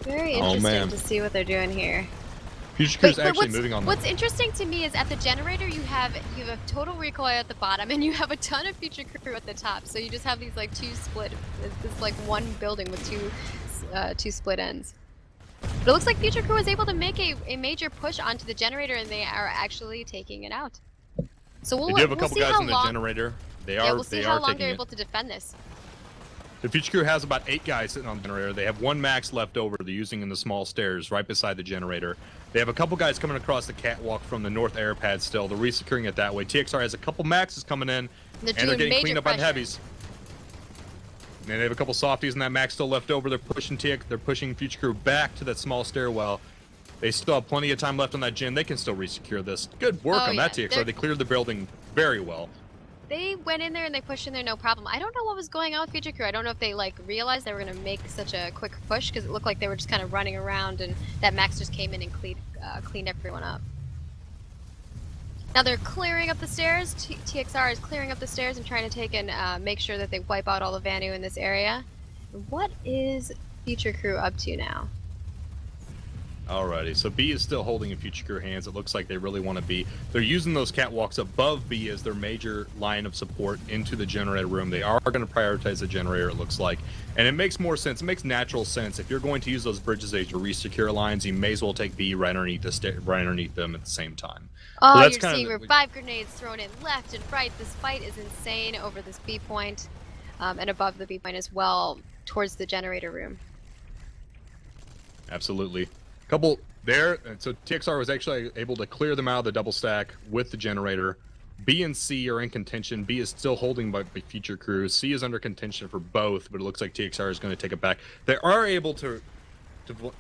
Very interesting to see what they're doing here. Future Crew is actually moving on. What's interesting to me is at the generator you have Total Recoil at the bottom and you have a ton of Future Crew at the top. So you just have these like two split, this like one building with two split ends. But it looks like Future Crew was able to make a major push onto the generator and they are actually taking it out. So we'll they do have a couple see guys how in the generator. We'll see how long they're able to defend this. The Future Crew has about 8 guys sitting on the generator. They have 1 max left over. They're using in the small stairs right beside the generator. They have a couple guys coming across the catwalk from the north air pad still. They're resecuring it that way. TXR has a couple maxes coming in, and they're getting cleaned up on heavies. And they have a couple softies and that max still left over. They're pushing Future Crew back to that small stairwell. They still have plenty of time left on that gen. They can still resecure this. Good work on that TXR. They cleared the building very well. They went in there and they pushed in there no problem. I don't know what was going on with Future Crew. I don't know if they realized they were going to make such a quick push because it looked like they were just kind of running around and that max just came in and cleaned everyone up. Now they're clearing up the stairs. TXR is clearing up the stairs and trying to take and make sure that they wipe out all the Vanu in this area. What is Future Crew up to now? Alrighty, so B is still holding in Future Crew hands. It looks like they really want to be. They're using those catwalks above B as their major line of support into the generator room. They are going to prioritize the generator, it looks like. And it makes more sense. It makes natural sense. If you're going to use those bridges as your resecure lines, you may as well take B right underneath them at the same time. Oh, so that's you're seeing revive grenades thrown in left and right. This fight is insane over this B point and above the B point as well towards the generator room. Absolutely. Couple there, and so TXR was actually able to clear them out of the double stack with the generator. B and C are in contention. B is still holding by Future Crew. C is under contention for both, but it looks like TXR is going to take it back. They are able to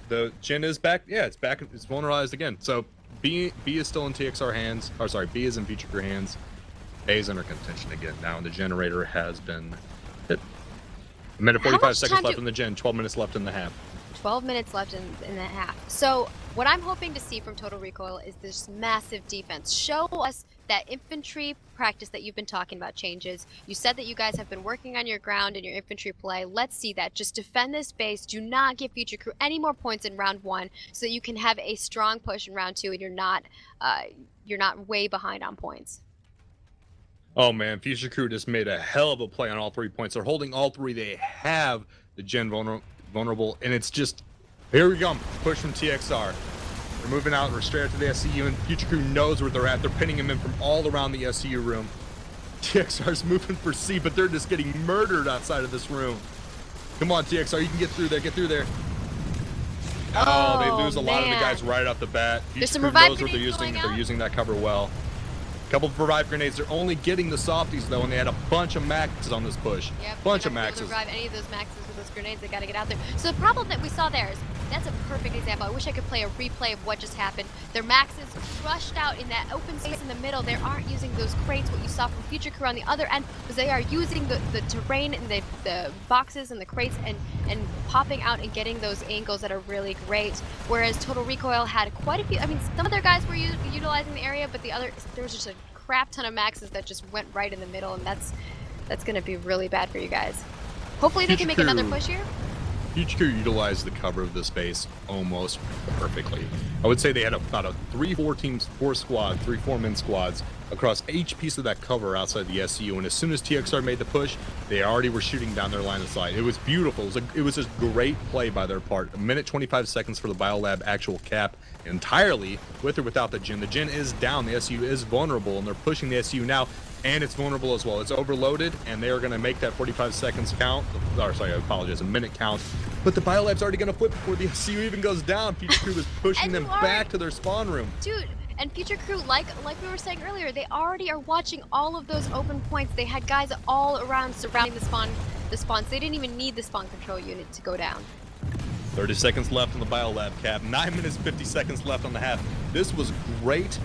the gen is back. Yeah, it's back. It's vulneralized again. So B is still in TXR hands. Or sorry, B is in Future Crew hands. A is under contention again. Now the generator has been hit. A minute 45 seconds left in the gen. 12 minutes left in the half. 12 minutes left in the half. So what I'm hoping to see from Total Recoil is this massive defense. Show us that infantry practice that you've been talking about changes. You said that you guys have been working on your ground and your infantry play. Let's see that. Just defend this base. Do not give Future Crew any more points in round 1 so that you can have a strong push in round 2 and you're not way behind on points. Oh man, Future Crew just made a hell of a play on all 3 points. They're holding all 3. They have the gen vulnerable, and it's just, here we go, push from TXR. They're moving out, we're straight up to the SCU, and Future Crew knows where they're at. They're pinning him in from all around the SCU room. TXR's moving for C, but they're just getting murdered outside of this room. Come on, TXR, you can get through there, get through there. Oh, they lose a lot of the guys right off the bat. There's some Future revive Crew knows what they're grenades using. going They're out. using that cover well. Couple of revive grenades. They're only getting the softies though, and they had a bunch of maxes on this push. Yep, Bunch they're of not gonna be able to maxes. revive any of those maxes with those grenades. They got to get out there. So the problem that we saw there is that's a perfect example. I wish I could play a replay of what just happened. Their maxes rushed out in that open space in the middle. They aren't using those crates. What you saw from Future Crew on the other end was they are using the terrain and the boxes and the crates and popping out and getting those angles that are really great. Whereas Total Recoil had quite a few. I mean, some of their guys were utilizing the area, but there was just a crap ton of maxes that just went right in the middle, and that's going to be really bad for you guys. Hopefully they can make another push here. Future Crew utilized the cover of this base almost perfectly. I would say they had about a 3-4-men squads across each piece of that cover outside the SCU, and as soon as TXR made the push, they already were shooting down their line of sight. It was beautiful. It was just great play by their part. 1:25 for the Biolab actual cap entirely, with or without the Jin. The Jin is down, the SCU is vulnerable, and they're pushing the SCU now, and it's vulnerable as well. It's overloaded, and they are going to make that 45 seconds count. Or sorry, I apologize, a minute count. But the Biolab's already going to flip before the SCU even goes down. Future Crew is pushing them back to their spawn room. Dude, and Future Crew, like we were saying earlier, they already are watching all of those open points. They had guys all around surrounding the spawns. They didn't even need the spawn control unit to go down. 30 seconds left on the Biolab cap. 9 minutes, 50 seconds left on the half. This was great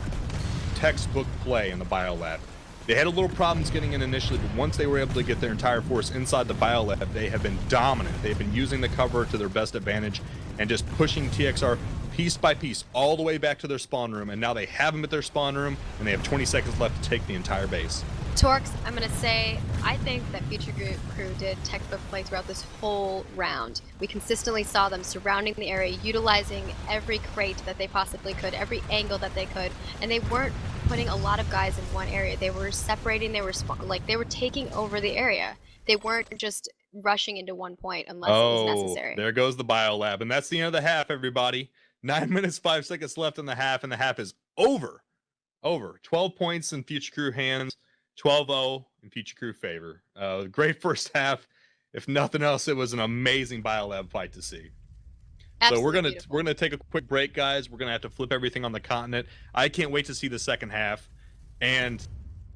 textbook play in the Biolab. They had a little problems getting in initially, but once they were able to get their entire force inside the Biolab, they have been dominant. They've been using the cover to their best advantage and just pushing TXR piece by piece all the way back to their spawn room, and now they have them at their spawn room, and they have 20 seconds left to take the entire base. Torkz, I'm going to say, I think that Future Crew did textbook play throughout this whole round. We consistently saw them surrounding the area, utilizing every crate that they possibly could, every angle that they could, and they weren't putting a lot of guys in one area. They were separating, they were taking over the area. They weren't just rushing into one point unless it was necessary. There goes the Biolab, and that's the end of the half, everybody. 9 minutes, 5 seconds left in the half, and the half is over. 12 points in Future Crew hands. 12-0 in Future Crew favor. Great first half. If nothing else, it was an amazing Biolab fight to see. Absolutely So we're gonna take a quick break, guys. We're gonna have to flip everything on the continent. I can't wait to see the second half, and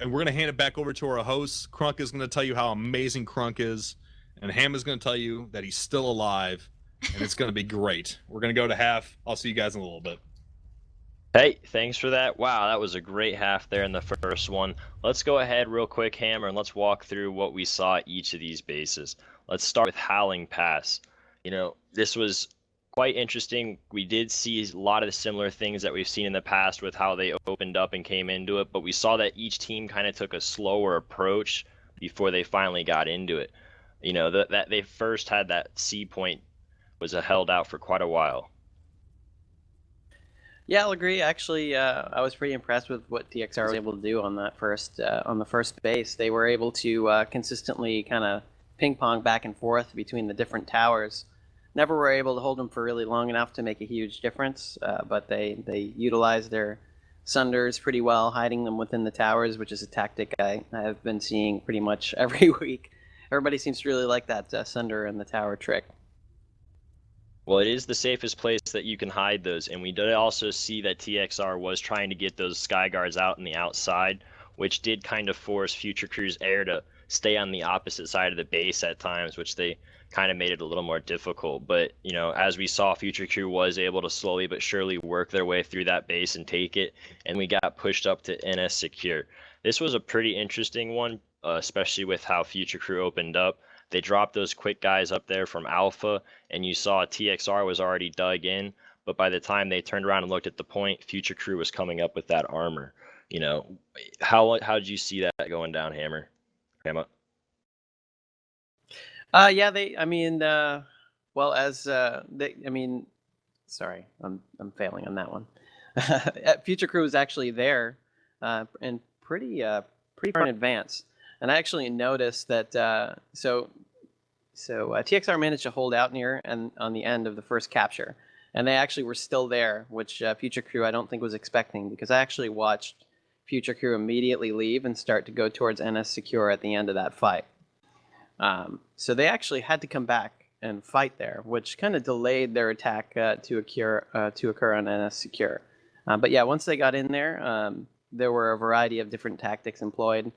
we're gonna hand it back over to our hosts. Krunk is gonna tell you how amazing Krunk is, and Hamma is gonna tell you that he's still alive, and it's gonna be great. We're gonna go to half. I'll see you guys in a little bit. Hey, thanks for that. Wow, that was a great half there in the first one. Let's go ahead real quick, Hammer, and let's walk through what we saw at each of these bases. Let's start with Howling Pass. You know, this was quite interesting. We did see a lot of the similar things that we've seen in the past with how they opened up and came into it, but we saw that each team kind of took a slower approach before they finally got into it. You know, that they first had that C point was held out for quite a while. Yeah, I'll agree. Actually, I was pretty impressed with what TXR was able to do on that on the first base. They were able to consistently kind of ping pong back and forth between the different towers. Never were able to hold them for really long enough to make a huge difference, but they utilized their sunders pretty well, hiding them within the towers, which is a tactic I have been seeing pretty much every week. Everybody seems to really like that sunder and the tower trick. Well, it is the safest place that you can hide those, and we did also see that TXR was trying to get those sky guards out in the outside, which did kind of force Future Crew's air to stay on the opposite side of the base at times, which they kind of made it a little more difficult. But, you know, as we saw, Future Crew was able to slowly but surely work their way through that base and take it, and we got pushed up to NS Secure. This was a pretty interesting one, especially with how Future Crew opened up. They dropped those quick guys up there from Alpha, and you saw TXR was already dug in, but by the time they turned around and looked at the point, Future Crew was coming up with that armor. You know, how did you see that going down, Hammer? Hamma? Yeah, sorry, I'm failing on that one. Future Crew was actually there, and pretty far in advance. And I actually noticed that, so So TXR managed to hold out near and on the end of the first capture, and they actually were still there, which Future Crew I don't think was expecting, because I actually watched Future Crew immediately leave and start to go towards NS Secure at the end of that fight. So they actually had to come back and fight there, which kind of delayed their attack to occur on NS Secure. But yeah, once they got in there were a variety of different tactics employed.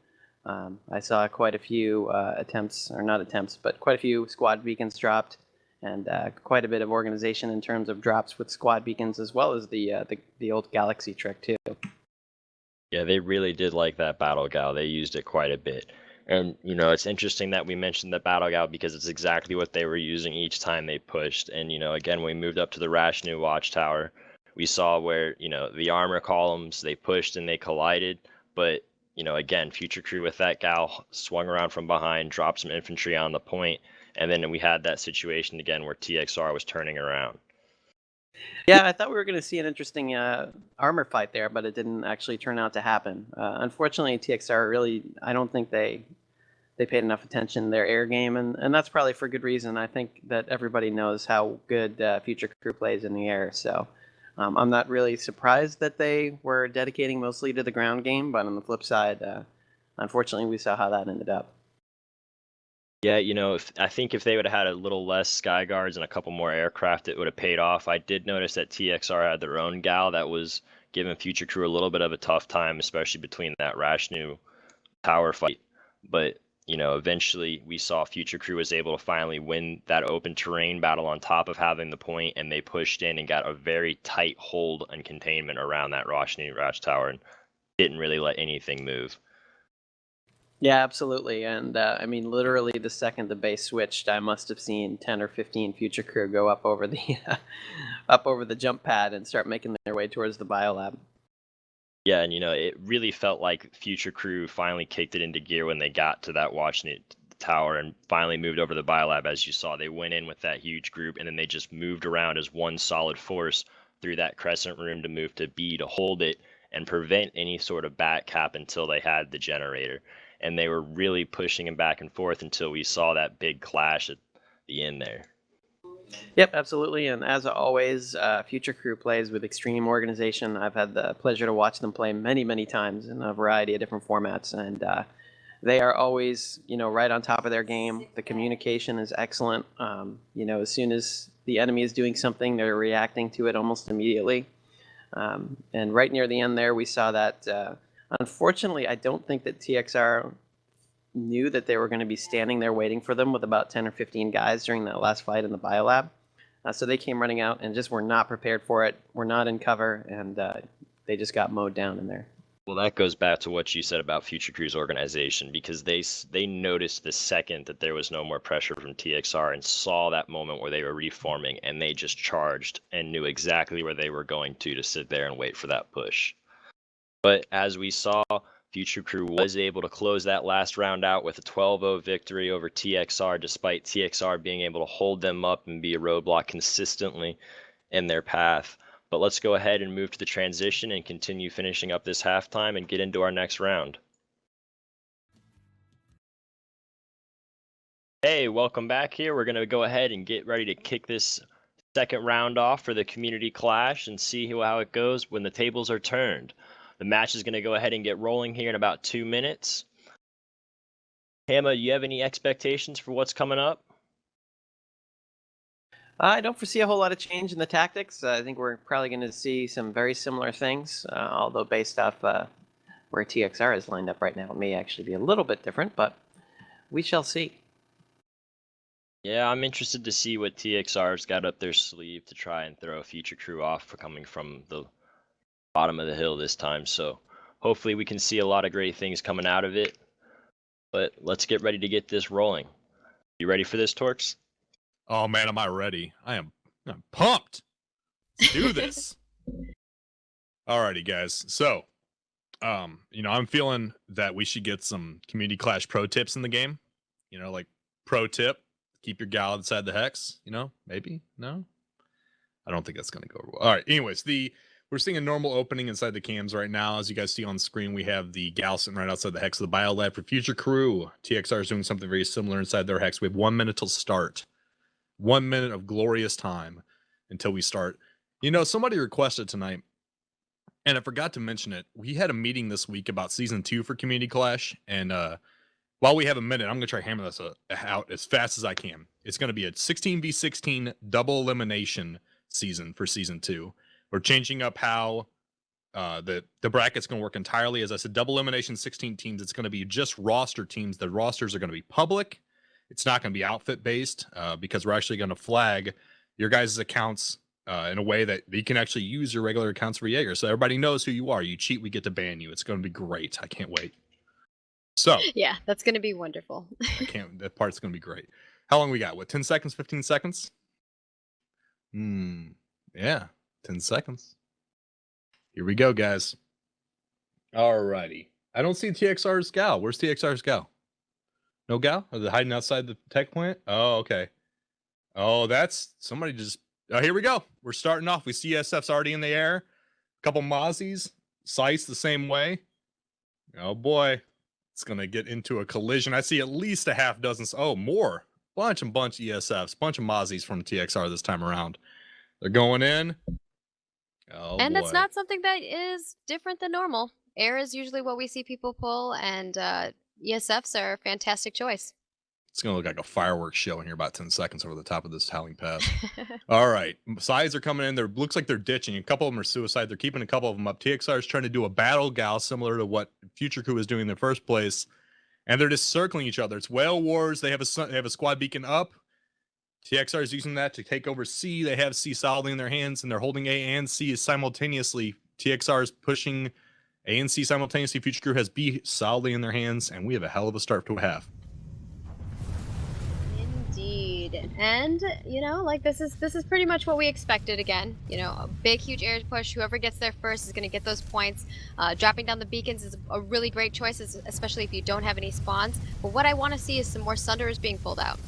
I saw quite a few quite a few squad beacons dropped, and quite a bit of organization in terms of drops with squad beacons, as well as the old Galaxy trick too. Yeah, they really did like that Battle Gal. They used it quite a bit. And, you know, it's interesting that we mentioned the Battle Gal because it's exactly what they were using each time they pushed. And, you know, again, when we moved up to the Rash New Watchtower, we saw where, you know, the armor columns, they pushed and they collided. But, you know, again, Future Crew with that Gal swung around from behind, dropped some infantry on the point. And then we had that situation again where TXR was turning around. Yeah, I thought we were going to see an interesting armor fight there, but it didn't actually turn out to happen. Unfortunately, TXR really, I don't think they paid enough attention to their air game, and that's probably for good reason. I think that everybody knows how good Future Crew plays in the air, so I'm not really surprised that they were dedicating mostly to the ground game, but on the flip side, unfortunately, we saw how that ended up. Yeah, you know, I think if they would have had a little less sky guards and a couple more aircraft, it would have paid off. I did notice that TXR had their own Gal that was giving Future Crew a little bit of a tough time, especially between that Rash New tower fight. But, you know, eventually we saw Future Crew was able to finally win that open terrain battle on top of having the point, and they pushed in and got a very tight hold and containment around that Rash New tower and didn't really let anything move. Yeah, absolutely. And I mean, literally the second the base switched, I must have seen 10 or 15 Future Crew go up over the jump pad and start making their way towards the biolab. Yeah, and you know, it really felt like Future Crew finally kicked it into gear when they got to that Watchnet tower and finally moved over the biolab. As you saw, they went in with that huge group, and then they just moved around as one solid force through that crescent room to move to B to hold it and prevent any sort of back cap until they had the generator. And they were really pushing him back and forth until we saw that big clash at the end there. Yep, absolutely. And as always, Future Crew plays with extreme organization. I've had the pleasure to watch them play many, many times in a variety of different formats, and they are always, you know, right on top of their game. The communication is excellent. You know, as soon as the enemy is doing something, they're reacting to it almost immediately. And right near the end there, we saw that. Unfortunately, I don't think that TXR knew that they were going to be standing there waiting for them with about 10 or 15 guys during that last fight in the biolab. So they came running out and just were not prepared for it, were not in cover, and they just got mowed down in there. Well, that goes back to what you said about Future Crew's organization, because they noticed the second that there was no more pressure from TXR and saw that moment where they were reforming, and they just charged and knew exactly where they were going to sit there and wait for that push. But as we saw, Future Crew was able to close that last round out with a 12-0 victory over TXR, despite TXR being able to hold them up and be a roadblock consistently in their path. But let's go ahead and move to the transition and continue finishing up this halftime and get into our next round. Hey, welcome back here. We're going to go ahead and get ready to kick this second round off for the community clash and see how it goes when the tables are turned. The match is going to go ahead and get rolling here in about 2 minutes. Hamma, do you have any expectations for what's coming up? I don't foresee a whole lot of change in the tactics. I think we're probably going to see some very similar things, although based off where TXR is lined up right now, it may actually be a little bit different, but we shall see. Yeah, I'm interested to see what TXR's got up their sleeve to try and throw a Future Crew off for coming from the bottom of the hill this time. So hopefully we can see a lot of great things coming out of it. But let's get ready to get this rolling. You ready for this, Torkz? Oh man, am I ready? I'm pumped. Let's do this. Alrighty, guys. So, you know, I'm feeling that we should get some community clash pro tips in the game. You know, like pro tip, keep your gal inside the hex. You know, maybe no. I don't think that's gonna go well. All right. Anyways, we're seeing a normal opening inside the cams right now. As you guys see on screen, we have the gal sitting right outside the hex of the biolab for Future Crew. TXR is doing something very similar inside their hex. We have 1 minute till start. 1 minute of glorious time until we start. You know, somebody requested tonight, and I forgot to mention it. We had a meeting this week about Season 2 for Community Clash, and while we have a minute, I'm going to try to hammer this out as fast as I can. It's going to be a 16v16 double elimination season for Season 2. We're changing up how the bracket's going to work entirely. As I said, double elimination, 16 teams. It's going to be just roster teams. The rosters are going to be public. It's not going to be outfit-based because we're actually going to flag your guys' accounts in a way that you can actually use your regular accounts for Jaeger. So everybody knows who you are. You cheat, we get to ban you. It's going to be great. I can't wait. So yeah, that's going to be wonderful. That part's going to be great. How long we got? What, 10 seconds, 15 seconds? Yeah, 10 seconds. Here we go, guys. Alrighty. I don't see TXR's gal. Where's TXR's gal? No gal? Are they hiding outside the tech plant? Oh, okay. Oh, that's somebody just. Oh, here we go. We're starting off. We see SF's already in the air. A couple Mozzies. Sights the same way. Oh, boy. It's going to get into a collision. I see at least a half dozen. Oh, more. Bunch ESFs. Bunch of Mozzies from TXR this time around. They're going in. Oh, and boy. that's not something that is different than normal. Air is usually what we see people pull, and ESFs are a fantastic choice. It's going to look like a fireworks show in here about 10 seconds over the top of this Howling Pass. All right. Sides are coming in. There looks like they're ditching. A couple of them are suicide. They're keeping a couple of them up. TXR is trying to do a battle gal similar to what Future Crew was doing in the first place. And they're just circling each other. It's Whale Wars. They have a squad beacon up. TXR is using that to take over C. They have C solidly in their hands, and they're holding A and C simultaneously. TXR is pushing A and C simultaneously. Future Crew has B solidly in their hands, and we have a hell of a start to a half. Indeed. And, you know, like this is pretty much what we expected again. You know, a big, huge air push. Whoever gets there first is going to get those points. Dropping down the beacons is a really great choice, especially if you don't have any spawns. But what I want to see is some more Sunders being pulled out.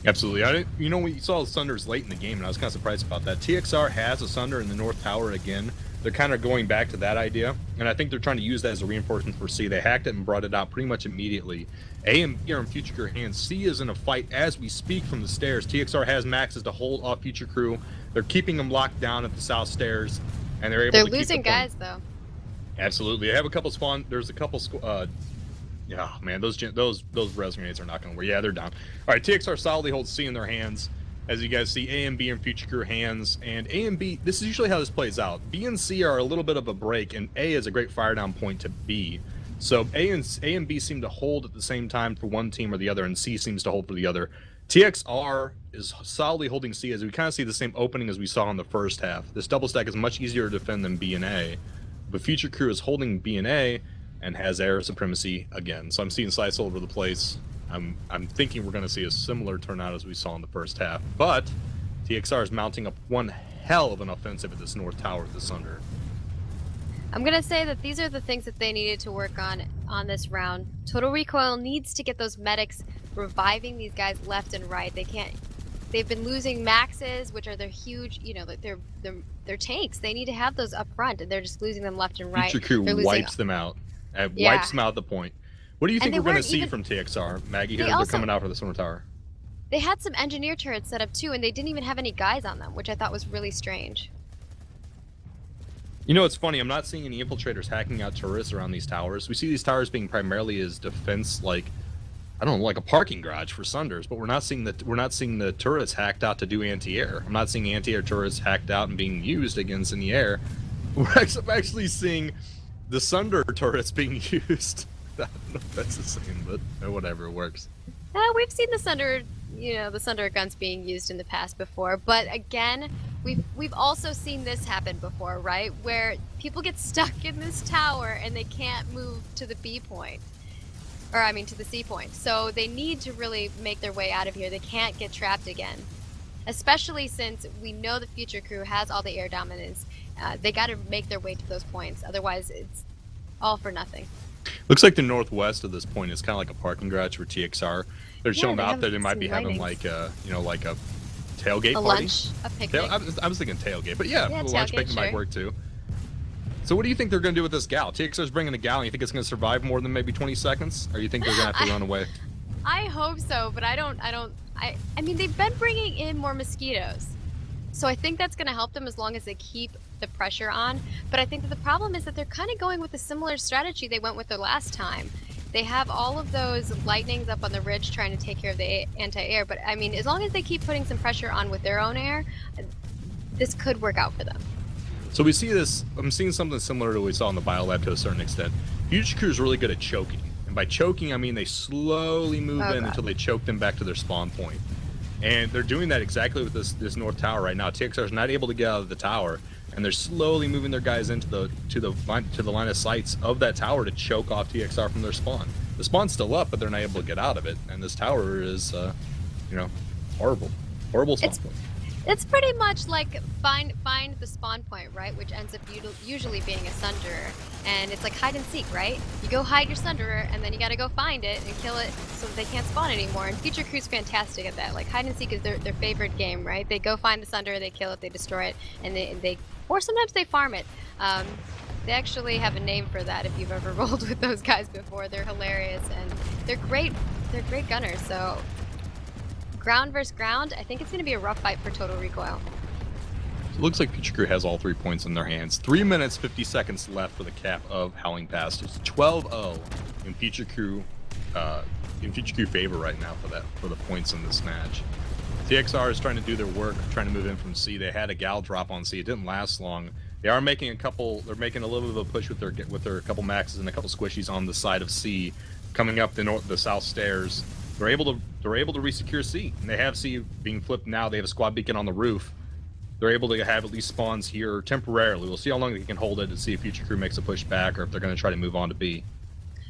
Absolutely. We saw the Sunders late in the game, and I was kind of surprised about that. TXR has a Sunder in the North Tower again. They're kind of going back to that idea, and I think they're trying to use that as a reinforcement for C. They hacked it and brought it out pretty much immediately. A and B are in Future Crew hands. C is in a fight as we speak from the stairs. TXR has maxes to hold off Future Crew. They're keeping them locked down at the south stairs, and they're able to keep losing the point. guys, though. Absolutely. They have a couple spawn. There's a couple yeah, man, those res grenades are not going to work. Yeah, they're down. All right, TXR solidly holds C in their hands. As you guys see, A and B in Future Crew hands. And A and B, this is usually how this plays out. B and C are a little bit of a break, and A is a great fire down point to B. So A and B seem to hold at the same time for one team or the other, and C seems to hold for the other. TXR is solidly holding C as we kind of see the same opening as we saw in the first half. This double stack is much easier to defend than B and A. But Future Crew is holding B and A, and has air supremacy again. So I'm seeing sights all over the place. I'm thinking we're going to see a similar turnout as we saw in the first half. But TXR is mounting up one hell of an offensive at this North Tower with the Sunder. I'm going to say that these are the things that they needed to work on this round. Total Recoil needs to get those medics reviving these guys left and right. They've been losing maxes, which are their huge, they're tanks. They need to have those up front, and they're just losing them left and right. Future Crew wipes them out. Wipes them out at the point. What do you think we're going to see from TXR, Maggie? They're coming out for the Summer Tower. They had some engineer turrets set up too, and they didn't even have any guys on them, which I thought was really strange. You know, it's funny. I'm not seeing any infiltrators hacking out turrets around these towers. We see these towers being primarily as defense, like a parking garage for Sunders. But we're not seeing the turrets hacked out to do anti-air. I'm not seeing anti-air turrets hacked out and being used against in the air. We're actually seeing the Sunder turrets being used. I don't know if that's the same, but whatever, it works. We've seen the Sunder guns being used in the past before, but again, we've also seen this happen before, right? Where people get stuck in this tower and they can't move to the B point. To the C point. So they need to really make their way out of here. They can't get trapped again. Especially since we know the Future Crew has all the air dominance. They got to make their way to those points. Otherwise, it's all for nothing. Looks like the northwest of this point is kind of like a parking garage for TXR. They're showing out that they might be having like a tailgate A party. lunch, a picnic. I was thinking tailgate, but yeah, Yeah, the lunch tailgate, picnic might sure. work too. So what do you think they're going to do with this gal? TXR's bringing a gal, and you think it's going to survive more than maybe 20 seconds? Or you think they're going to have to run away? I hope so, but I mean, they've been bringing in more mosquitoes. So I think that's going to help them as long as they keep the pressure on. But I think that the problem is that they're kind of going with a similar strategy they went with the last time. They have all of those lightnings up on the ridge trying to take care of the anti-air. But I mean, as long as they keep putting some pressure on with their own air, this could work out for them. So we see this, I'm seeing something similar to what we saw in the Biolab to a certain extent. Future Crew is really good at choking. And by choking, I mean they slowly move in until they choke them back to their spawn point. And they're doing that exactly with this north tower right now. TXR is not able to get out of the tower, and they're slowly moving their guys into the line of sights of that tower to choke off TXR from their spawn. The spawn's still up, but they're not able to get out of it. And this tower is, horrible spawn point. It's pretty much like find the spawn point, right? Which ends up usually being a Sunderer. And it's like hide and seek, right? You go hide your Sunderer, and then you gotta go find it and kill it so that they can't spawn anymore. And Future Crew's fantastic at that. Like hide and seek is their favorite game, right? They go find the Sunderer, they kill it, they destroy it, and or sometimes they farm it. They actually have a name for that if you've ever rolled with those guys before. They're hilarious, and they're great gunners, so ground versus ground, I think it's going to be a rough fight for Total Recoil. So it looks like Future Crew has all 3 points in their hands. 3 minutes, 50 seconds left for the cap of Howling Pass. It's 12-0 in Future Crew favor right now for the points in this match. TXR is trying to do their work, trying to move in from C. They had a gal drop on C. It didn't last long. They are making they're making a little bit of a push with their couple maxes and a couple squishies on the side of C, coming up the south stairs. They're able to resecure C, and they have C being flipped now. They have a squad beacon on the roof. They're able to have at least spawns here temporarily. We'll see how long they can hold it and see if Future Crew makes a push back or if they're going to try to move on to B.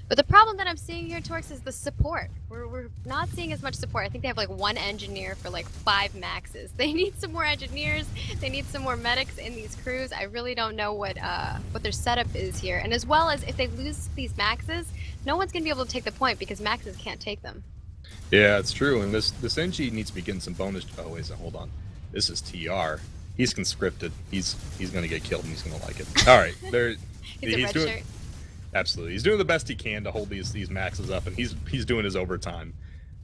But the problem that I'm seeing here, Torkz, is the support. We're not seeing as much support. I think they have like 1 engineer for like 5 maxes. They need some more engineers. They need some more medics in these crews. I really don't know what their setup is here. And as well as if they lose these maxes, no one's going to be able to take the point because maxes can't take them. Yeah, it's true. And this NG needs to be getting some bonus. Oh, wait, hold on. This is TR. He's conscripted. He's going to get killed, and he's going to like it. All right, he's a red shirt. Absolutely, he's doing the best he can to hold these maxes up, and he's doing his overtime.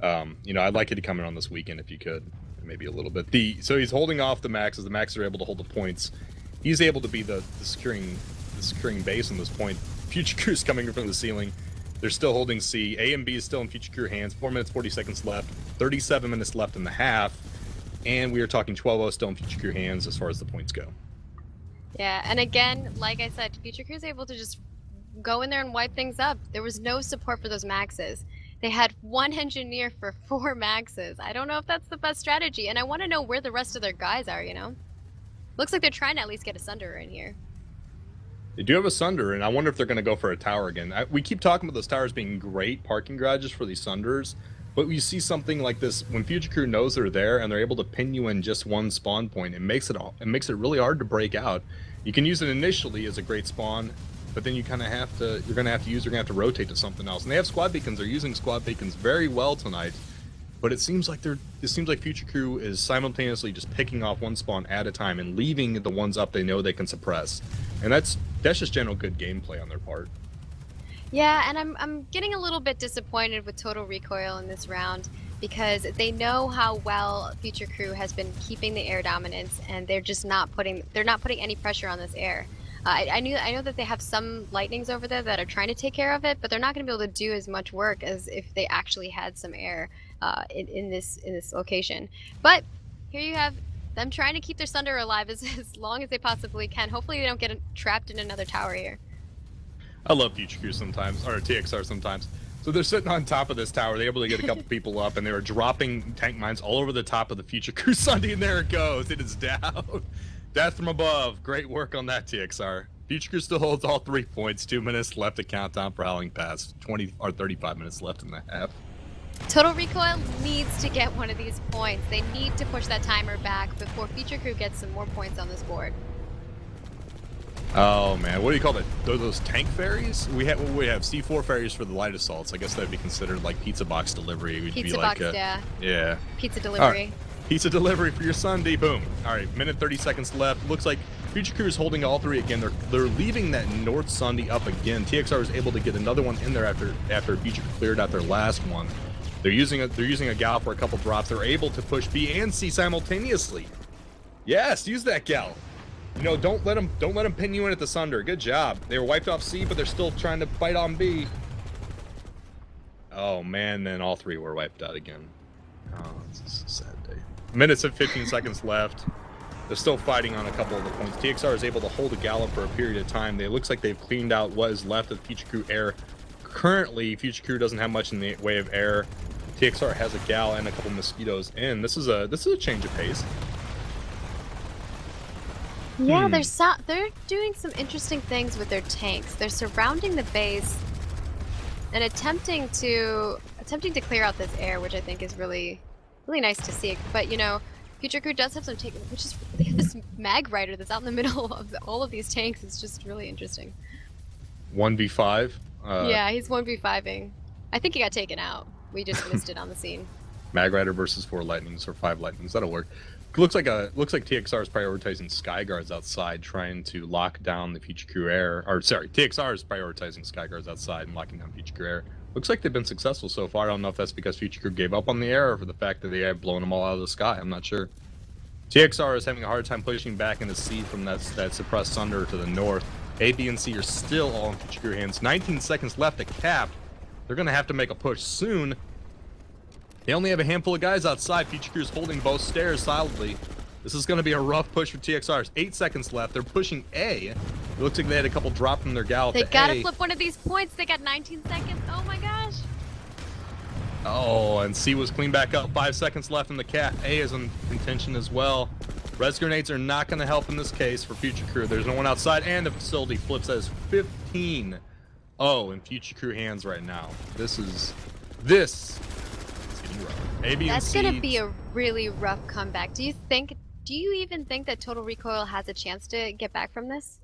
I'd like you to come in on this weekend if you could, maybe a little bit. So he's holding off the maxes. The maxes are able to hold the points. He's able to be the securing base on this point. Future Crew's coming from the ceiling. They're still holding C. A and B is still in Future Crew hands. 4 minutes, 40 seconds left. 37 minutes left in the half. And we are talking 12-0 still in Future Crew hands as far as the points go. Yeah, and again, like I said, Future Crew's able to just go in there and wipe things up. There was no support for those maxes. They had 1 engineer for 4 maxes. I don't know if that's the best strategy, and I want to know where the rest of their guys are, Looks like they're trying to at least get a Sunderer in here. They do have a Sunderer, and I wonder if they're going to go for a tower again. We keep talking about those towers being great parking garages for these Sunderers, but we see something like this when Future Crew knows they're there and they're able to pin you in just 1 spawn point. It makes it really hard to break out. You can use it initially as a great spawn, but then you're going to have to rotate to something else. And they have squad beacons. They're using squad beacons very well tonight, but it seems like Future Crew is simultaneously just picking off 1 spawn at a time and leaving the ones up they know they can suppress. And that's just general good gameplay on their part. Yeah, and I'm getting a little bit disappointed with Total Recoil in this round because they know how well Future Crew has been keeping the air dominance, and they're just not putting any pressure on this air. I know that they have some lightnings over there that are trying to take care of it, but they're not going to be able to do as much work as if they actually had some air in this location. But here you have them trying to keep their Sunderer alive as long as they possibly can. Hopefully they don't get trapped in another tower here. I love Future Crew sometimes, or TXR sometimes. So they're sitting on top of this tower. They're able to get a couple people up, and they were dropping tank mines all over the top of the Future Crew Sunday, and there it goes. It is down. Death from above. Great work on that, TXR. Future Crew still holds all 3 points. 2 minutes left to countdown for Howling Pass. 35 minutes left in the half. Total Recoil needs to get one of these points. They need to push that timer back before Future Crew gets some more points on this board. Oh man, what do you call it? Those tank ferries? We have C4 ferries for the light assaults. I guess that'd be considered like pizza box delivery. Pizza box, yeah. Yeah. Pizza delivery. Pizza delivery for your Sunday. Boom. All right, minute 30 seconds left. Looks like Future Crew is holding all three again. They're leaving that North Sunday up again. TXR is able to get another one in there after Future Crew cleared out their last one. They're using a gal for a couple drops. They're able to push B and C simultaneously. Yes, use that gal. You know, don't let them pin you in at the Sunder. Good job. They were wiped off C, but they're still trying to fight on B. Oh man, then all three were wiped out again. Oh, it's a sad day. Minutes and 15 seconds left. They're still fighting on a couple of the points. TXR is able to hold a gallop for a period of time. It looks like they've cleaned out what is left of Future Crew air. Currently, Future Crew doesn't have much in the way of air. TXR has a gal and a couple mosquitoes in. This is a change of pace. Yeah, they're doing some interesting things with their tanks. They're surrounding the base and attempting to clear out this air, which I think is really nice to see. But you know, Future Crew does have some tank, which is they have this mag rider that's out in the middle of all of these tanks. It's just really interesting. 1v5. Yeah, he's 1v5ing. I think he got taken out. We just missed it on the scene. Mag Rider versus 4 Lightnings or 5 Lightnings. That'll work. Looks like TXR is prioritizing Sky Guards outside, trying to lock down the Future Crew air. Or sorry, TXR is prioritizing Sky Guards outside and locking down Future Crew air. Looks like they've been successful so far. I don't know if that's because Future Crew gave up on the air or for the fact that they have blown them all out of the sky. I'm not sure. TXR is having a hard time pushing back into C from that suppressed Sunder to the north. A, B, and C are still all in Future Crew hands. 19 seconds left to cap. They're going to have to make a push soon. They only have a handful of guys outside. Future Crew is holding both stairs solidly. This is going to be a rough push for TXRs. 8 seconds left. They're pushing A. It looks like they had a couple drop from their gal. They gotta flip one of these points. They got 19 seconds. Oh my gosh. Oh, and C was cleaned back up. 5 seconds left in the cap. A is in contention as well. Res grenades are not going to help in this case for Future Crew. There's no one outside, and the facility flips as 15-0 in Future Crew hands right now. This is getting rough. A, B, That's and C. gonna be a really rough comeback. Do you even think that Total Recoil has a chance to get back from this?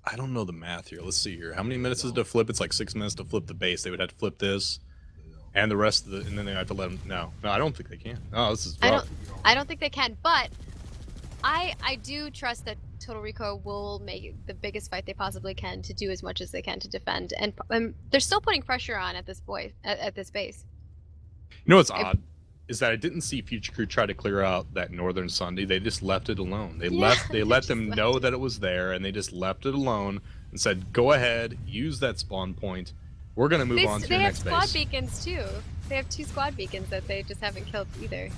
I don't know the math here. Let's see here. How many minutes is it to flip? It's like 6 minutes to flip the base. They would have to flip this, and the rest of the, and then they have to let them. No, I don't think they can. Oh, this is rough. I don't think they can, but I do trust that Total Recoil will make the biggest fight they possibly can to do as much as they can to defend, and they're still putting pressure on at this base. You know what's odd is that I didn't see Future Crew try to clear out that northern Sunday. They just left it alone. They let them know that it was there, and they just left it alone and said, "Go ahead, use that spawn point. We're gonna move on to your next base." They have squad beacons too. They have 2 squad beacons that they just haven't killed either.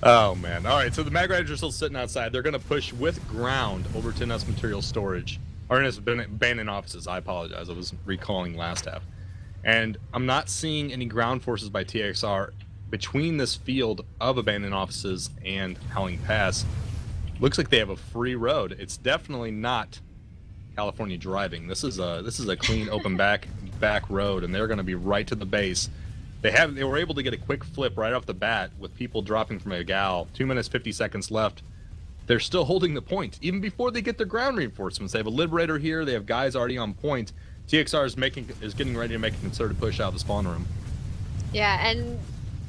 Oh man! All right, so the mag riders are still sitting outside. They're gonna push with ground over to NS material storage, or NS abandoned offices. I apologize. I was recalling last half. And I'm not seeing any ground forces by TXR between this field of abandoned offices and Howling Pass. Looks like they have a free road. It's definitely not California driving. This is a clean open back road, and they're going to be right to the base. They were able to get a quick flip right off the bat with people dropping from a gal. 2 minutes 50 seconds left. They're still holding the point even before they get their ground reinforcements. They have a Liberator here. They have guys already on point. TXR is getting ready to make a concerted push out of the spawn room. Yeah, and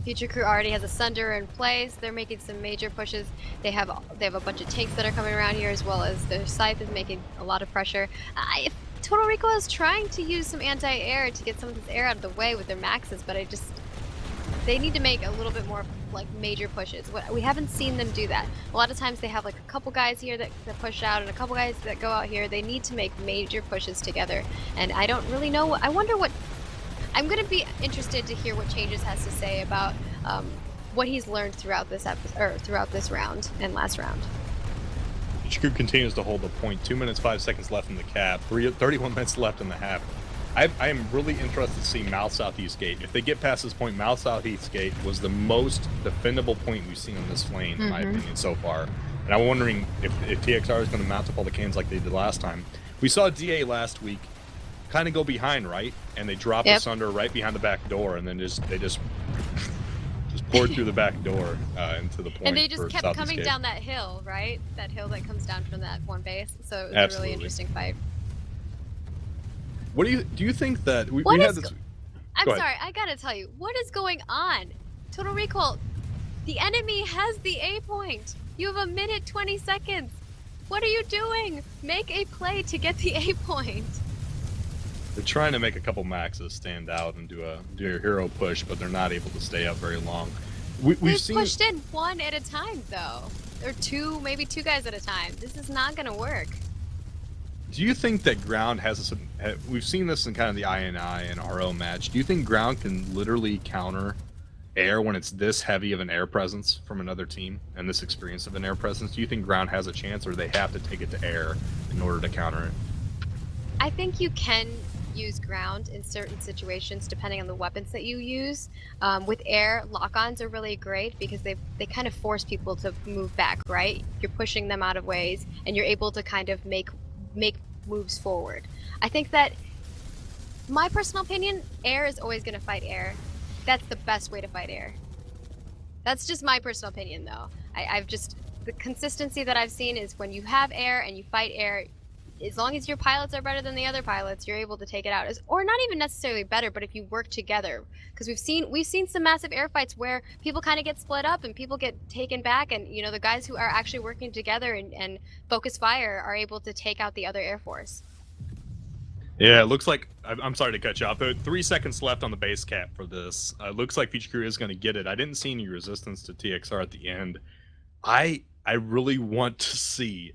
Future Crew already has a Sunder in place. They're making some major pushes. They have a bunch of tanks that are coming around here, as well as their Scythe is making a lot of pressure. If Total Recoil is trying to use some anti-air to get some of this air out of the way with their maxes, but they need to make a little bit more like major pushes. We haven't seen them do that. A lot of times they have like a couple guys here that push out and a couple guys that go out here. They need to make major pushes together, and I don't really know. I wonder what. I'm going to be interested to hear what Changes has to say about what he's learned throughout this throughout this round and last round. Future Crew continues to hold the point. 2 minutes 5 seconds left in the cap. 31 minutes left in the half. I am really interested to see Mouth Southeast Gate. If they get past this point, Mouth Southeast Gate was the most defendable point we've seen on this lane, in my opinion, so far. And I'm wondering if TXR is going to mount up all the cans like they did last time. We saw DA last week kind of go behind, right? And they dropped us under right behind the back door, and then they just poured through the back door into the point. And they just kept Southeast coming Gate. down that hill, right? That hill that comes down from that one base. So it was a really interesting fight. What do you think that we What had is this? I'm Go ahead. sorry, I gotta tell you, what is going on? Total Recall, the enemy has the A point. You have 1:20 seconds. What are you doing? Make a play to get the A point. They're trying to make a couple maxes stand out and do a hero push, but they're not able to stay up very long. We've They've pushed in one at a time, though. Or two, maybe two guys at a time. This is not going to work. Do you think that ground has we've seen this in kind of the INI and RO match. Do you think ground can literally counter air when it's this heavy of an air presence from another team and this experience of an air presence? Do you think ground has a chance, or they have to take it to air in order to counter it? I think you can use ground in certain situations depending on the weapons that you use. With air, lock-ons are really great because they kind of force people to move back, right? You're pushing them out of ways and you're able to kind of make moves forward. I think that, my personal opinion, air is always going to fight air. That's the best way to fight air. That's just my personal opinion, though. The consistency that I've seen is when you have air and you fight air, as long as your pilots are better than the other pilots, you're able to take it out. Or not even necessarily better, but if you work together. Because we've seen some massive air fights where people kind of get split up and people get taken back, and the guys who are actually working together and focus fire are able to take out the other air force. Yeah, it looks like, I'm sorry to cut you off, but 3 seconds left on the base cap for this. It looks like Future Crew is going to get it. I didn't see any resistance to TXR at the end. I really want to see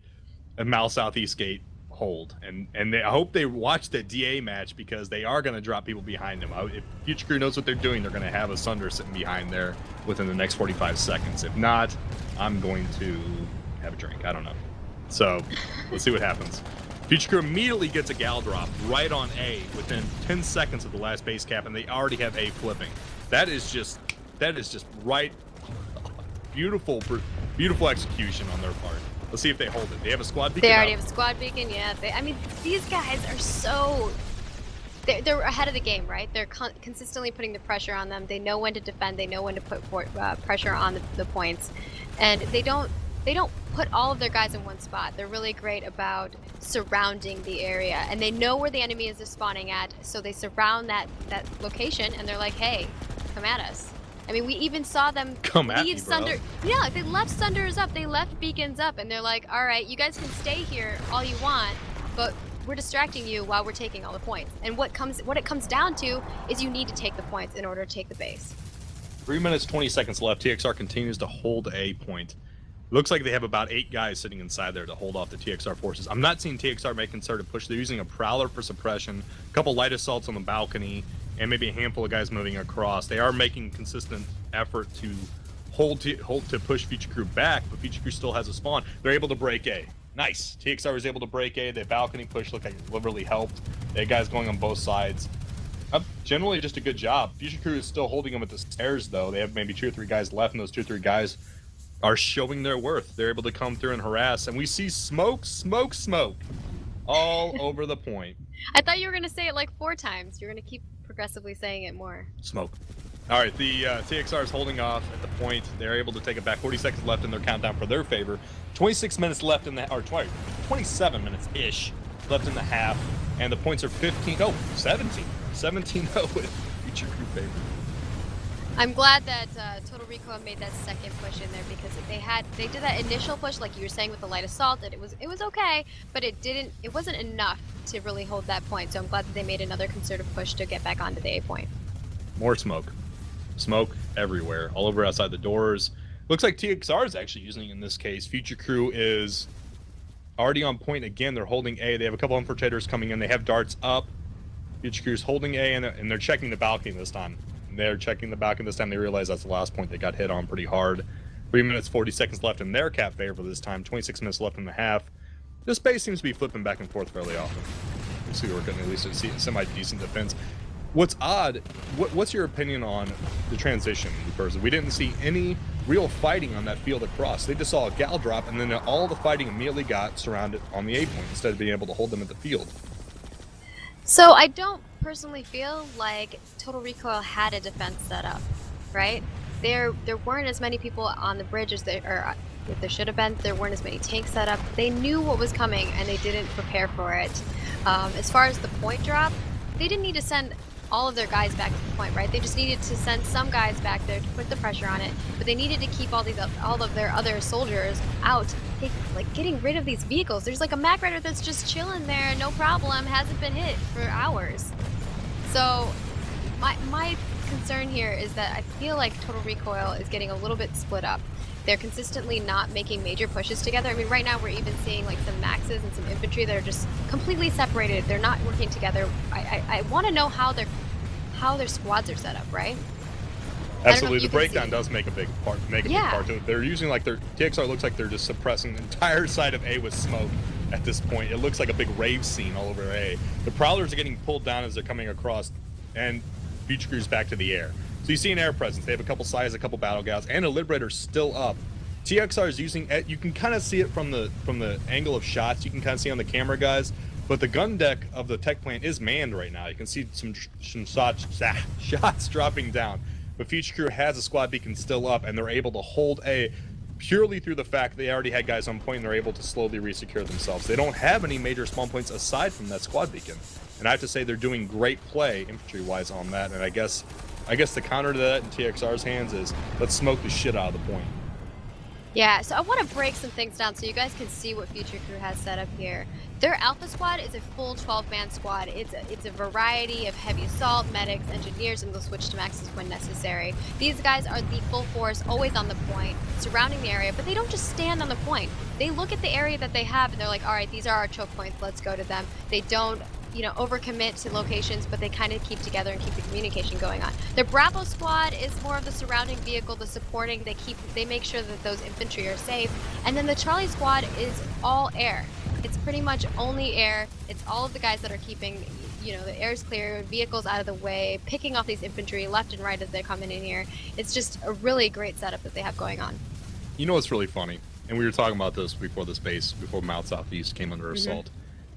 a Mal Southeast Gate hold, and I hope they watch the DA match, because they are going to drop people behind them. If Future Crew knows what they're doing, they're going to have a Sunder sitting behind there within the next 45 seconds. If not, I'm going to have a drink. I don't know. So let's see what happens. Future Crew immediately gets a gal drop right on A within 10 seconds of the last base cap, and they already have A flipping. That is just right. Beautiful execution on their part. Let's see if they hold it. They have a squad beacon. They already have a squad beacon, yeah. These guys are so... They're ahead of the game, right? They're consistently putting the pressure on them. They know when to defend. They know when to put pressure on the points. And they don't put all of their guys in one spot. They're really great about surrounding the area. And they know where the enemy is spawning at, so they surround that location, and they're like, hey, come at us. I mean, we even saw them leave Sunder. Yeah, they left Sunders up. They left beacons up, and they're like, all right, you guys can stay here all you want, but we're distracting you while we're taking all the points. And what it comes down to is you need to take the points in order to take the base. 3 minutes, 20 seconds left. TXR continues to hold A point. Looks like they have about 8 guys sitting inside there to hold off the TXR forces. I'm not seeing TXR make concerted push. They're using a Prowler for suppression, a couple light assaults on the balcony, and maybe a handful of guys moving across. They are making consistent effort to hold to push Future Crew back, but Future Crew still has a spawn. They're able to break A. Nice. TXR was able to break A. The balcony push looked like it literally helped. They had guys going on both sides. Generally just a good job. Future Crew is still holding them at the stairs, though. They have maybe 2 or 3 guys left, and those 2 or 3 guys are showing their worth. They're able to come through and harass, and we see smoke all over the point. I thought you were going to say it like 4 times. You're going to keep progressively saying it more. Smoke. All right, the TXR is holding off at the point. They're able to take it back. 40 seconds left in their countdown for their favor. 26 minutes left in the, or 27 minutes-ish left in the half, and the points are 17. 17-0 with Future Crew favor. I'm glad that Total Recoil made that second push in there, because they did that initial push, like you were saying, with the light assault, and it was okay, but it wasn't enough to really hold that point. So I'm glad that they made another concerted push to get back onto the A point. More smoke everywhere, all over outside the doors. Looks like TXR is actually using it in this case. Future Crew is already on point again. They're holding A. They have a couple infiltrators coming in. They have darts up. Future Crew is holding A, and they're checking the balcony this time. They're checking the balcony this time. They realize that's the last point they got hit on pretty hard. 3 minutes, 40 seconds left in their cap favor this time. 26 minutes left in the half. This base seems to be flipping back and forth fairly often. You see, we're getting at least a semi-decent defense. What's odd, what's your opinion on the transition, Luperza? We didn't see any real fighting on that field across. They just saw a gal drop, and then all the fighting immediately got surrounded on the A point instead of being able to hold them at the field. So I don't personally feel like Total Recoil had a defense set up, right? There weren't as many people on the bridge as there should have been. There weren't as many tanks set up. They knew what was coming, and they didn't prepare for it. As far as the point drop, they didn't need to send all of their guys back to the point, right? They just needed to send some guys back there to put the pressure on it, but they needed to keep all of their other soldiers out, like getting rid of these vehicles. There's like a Mac Rider that's just chilling there, no problem, hasn't been hit for hours. So my concern here is that I feel like Total Recoil is getting a little bit split up. They're consistently not making major pushes together. I mean, right now we're even seeing like some Maxes and some infantry that are just completely separated. They're not working together. I want to know how their squads are set up, right? Absolutely, the breakdown does make a big part. Big part to it. They're using like their TXR looks like they're just suppressing the entire side of A with smoke at this point. It looks like a big rave scene all over A. The Prowlers are getting pulled down as they're coming across, and Future Crew's back to the air. So you see an air presence. They have a couple sides, a couple battle gals, and a Liberator still up. TXR is using. You can kind of see it from the angle of shots. You can kind of see on the camera, guys. But the gun deck of the tech plant is manned right now. You can see some shots dropping down. But Future Crew has a squad beacon still up, and they're able to hold A purely through the fact they already had guys on point, and they're able to slowly resecure themselves. They don't have any major spawn points aside from that squad beacon. And I have to say they're doing great play infantry-wise on that. And I guess the counter to that in TXR's hands is let's smoke the shit out of the point. Yeah, so I want to break some things down so you guys can see what Future Crew has set up here. Their Alpha squad is a full 12-man squad. It's a variety of heavy assault, medics, engineers, and they'll switch to Maxes when necessary. These guys are the full force, always on the point, surrounding the area, but they don't just stand on the point. They look at the area that they have and they're like, all right, these are our choke points, let's go to them. They don't overcommit to locations, but they kind of keep together and keep the communication going on. Their Bravo squad is more of the surrounding vehicle, the supporting. They make sure that those infantry are safe. And then the Charlie squad is all air. It's pretty much only air. It's all of the guys that are keeping, the air's clear, vehicles out of the way, picking off these infantry left and right as they're coming in here. It's just a really great setup that they have going on. You know what's really funny? And we were talking about this before Mount Southeast came under assault.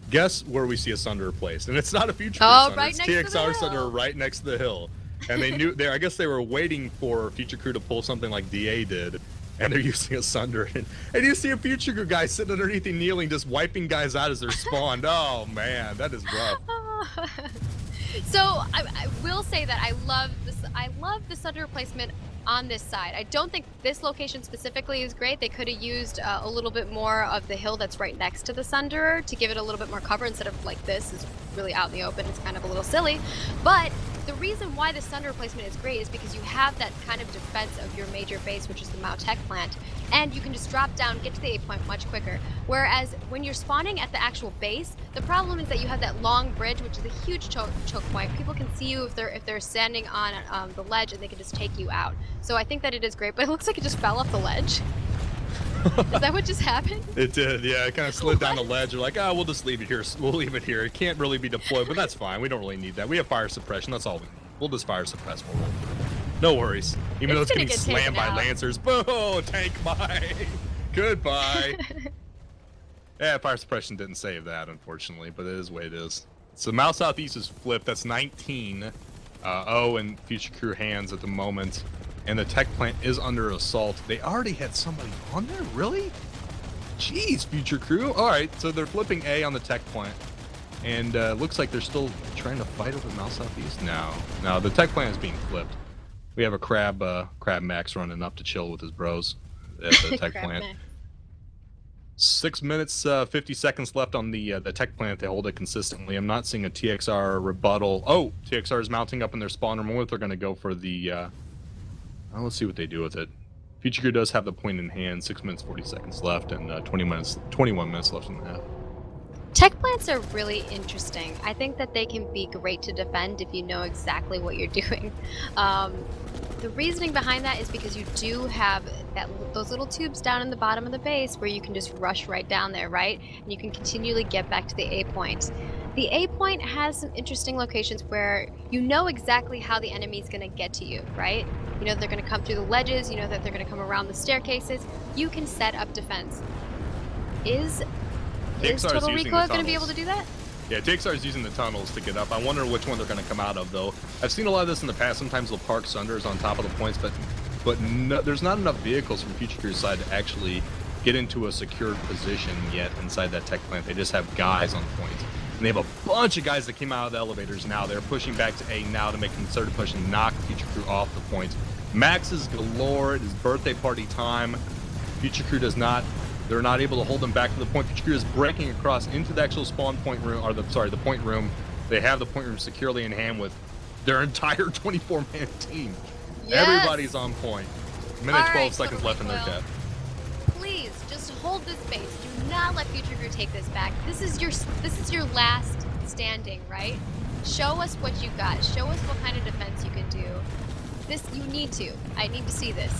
Guess where we see a Sunder placed, and it's not a Future Crew Sunder. Right it's next to the TXR hill. Sunder right next to the hill, and they knew. I guess they were waiting for Future Crew to pull something like DA did, and they're using a Sunder. And you see a Future Crew guy sitting underneath and kneeling, just wiping guys out as they're spawned. Oh man, that is rough. So I will say that I love this. I love the Sunder replacement on this side. I don't think this location specifically is great. They could have used a little bit more of the hill that's right next to the Sunderer to give it a little bit more cover instead of like this is really out in the open. It's kind of a little silly. But the reason why the Sunder replacement is great is because you have that kind of defense of your major base, which is the Mao Tech plant, and you can just drop down, get to the A point much quicker. Whereas when you're spawning at the actual base, the problem is that you have that long bridge, which is a huge choke point. People can see you if they're standing on the ledge, and they can just take you out. So I think that it is great, but it looks like it just fell off the ledge. Is that what just happened? It did, yeah. It kind of slid down the ledge. They're like, we'll just leave it here. We'll leave it here. It can't really be deployed, but that's fine. We don't really need that. We have fire suppression. That's all we need. We'll just fire suppress. We'll roll through. No worries. Even though it's getting slammed by Lancers. Boom! Tank bye. Goodbye. Yeah, fire suppression didn't save that, unfortunately, but it is the way it is. So Mouth Southeast is flipped. That's 19. O in Future Crew hands at the moment. And the tech plant is under assault. They already had somebody on there? Really? Jeez, Future Crew. All right, so they're flipping A on the tech plant. And looks like they're still trying to fight over Mouth Southeast. No, the tech plant is being flipped. We have a Crab Max running up to chill with his bros at the tech plant. Max. 6 minutes, 50 seconds left on the tech plant. They hold it consistently. I'm not seeing a TXR rebuttal. Oh, TXR is mounting up in their spawner moment. They're going to go for the... let's see what they do with it. Future Crew does have the point in hand. 6 minutes, 40 seconds left, and 21 minutes left in the half. Tech plants are really interesting. I think that they can be great to defend if you know exactly what you're doing. The reasoning behind that is because you do have those little tubes down in the bottom of the base where you can just rush right down there, right? And you can continually get back to the A point. The A point has some interesting locations where you know exactly how the enemy's going to get to you, right? You know they're going to come through the ledges, you know that they're going to come around the staircases. You can set up defense. Is Total Recoil going to be able to do that? Yeah, TXR is using the tunnels to get up. I wonder which one they're going to come out of, though. I've seen a lot of this in the past. Sometimes they'll park Sunders on top of the points, but no, there's not enough vehicles from Future Crew's side to actually get into a secured position yet inside that tech plant. They just have guys on point. And they have a bunch of guys that came out of the elevators now. They're pushing back to A now to make a concerted push and knock Future Crew off the point. Max is galore. It is birthday party time. Future Crew does not. They're not able to hold them back to the point. Future Crew is breaking across into the actual spawn point room, or the point room. They have the point room securely in hand with their entire 24-man team. Yes. Everybody's on point. Minute All 12 right, seconds Total left in their Recoil. cap. Please just hold this base. Do not let Future Crew take this back. This is your last standing, right? Show us what you got. Show us what kind of defense you can do. This you need to. I need to see this.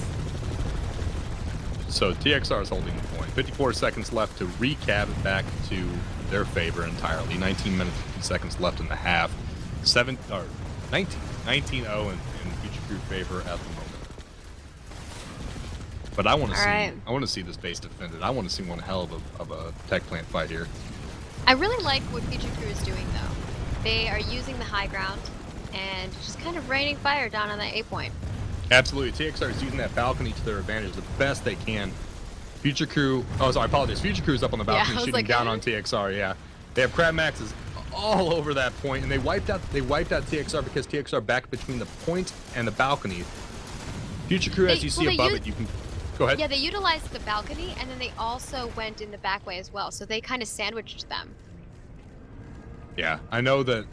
So TXR is holding the point. 54 seconds left to recap it back to their favor entirely. 19 minutes 50 seconds left in the half. 19-0 in Future Crew favor at the moment. But I want to see. right. I want to see this base defended. I want to see one hell of a tech plant fight here. I really like what Future Crew is doing though. They are using the high ground and just kind of raining fire down on that A point. Absolutely, TXR is using that balcony to their advantage the best they can. Future Crew, oh sorry, I apologize. Future Crew's up on the balcony I was shooting like, down on TXR. Yeah, they have Crab Maxes all over that point, and they wiped out TXR because TXR back between the point and the balcony. Future Crew, as you see above it, you can go ahead. Yeah, they utilized the balcony and then they also went in the back way as well. So they kind of sandwiched them. Yeah, I know they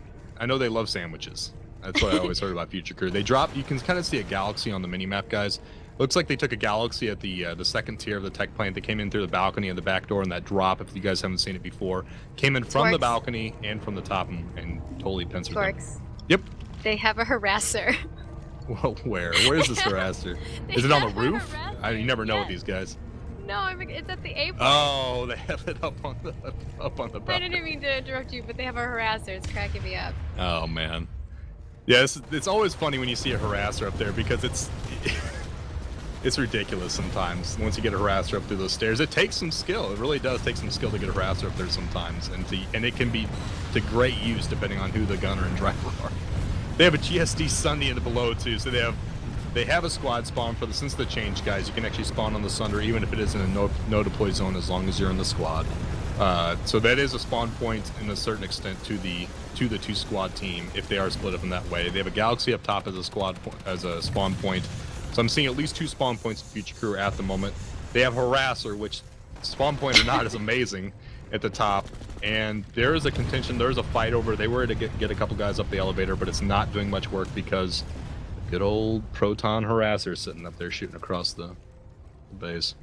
love sandwiches. That's what I always heard about Future Crew. They drop. You can kind of see a galaxy on the mini map, guys. Looks like they took a galaxy at the second tier of the tech plant. They came in through the balcony and the back door, and that drop, if you guys haven't seen it before, came in from the Torkz. balcony and from the top and totally pincered them. Torkz. Yep. They have a harasser. Well, where? Where is this harasser? They Is it on the have a roof? You never know with yes. these guys. No, it's at the A point. Oh, they have it up on the I balcony. didn't mean to interrupt you, but they have a harasser. It's cracking me up. Oh man. Yeah, it's always funny when you see a harasser up there because it's ridiculous sometimes. Once you get a harasser up through those stairs, it takes some skill. It really does take some skill to get a harasser up there sometimes, and it can be to great use depending on who the gunner and driver are. They have a GSD Sunday in the below too, so they have a squad spawn for since the change, guys. You can actually spawn on the Sunder even if it is in a no deploy zone as long as you're in the squad. So that is a spawn point in a certain extent to the 2-squad team if they are split up in that way. They have a galaxy up top as a spawn point. So I'm seeing at least 2 spawn points in Future Crew at the moment. They have harasser, which spawn point or not is amazing at the top. And there is a contention, there is a fight over. They were to get a couple guys up the elevator, but it's not doing much work because the good old proton harasser is sitting up there shooting across the base.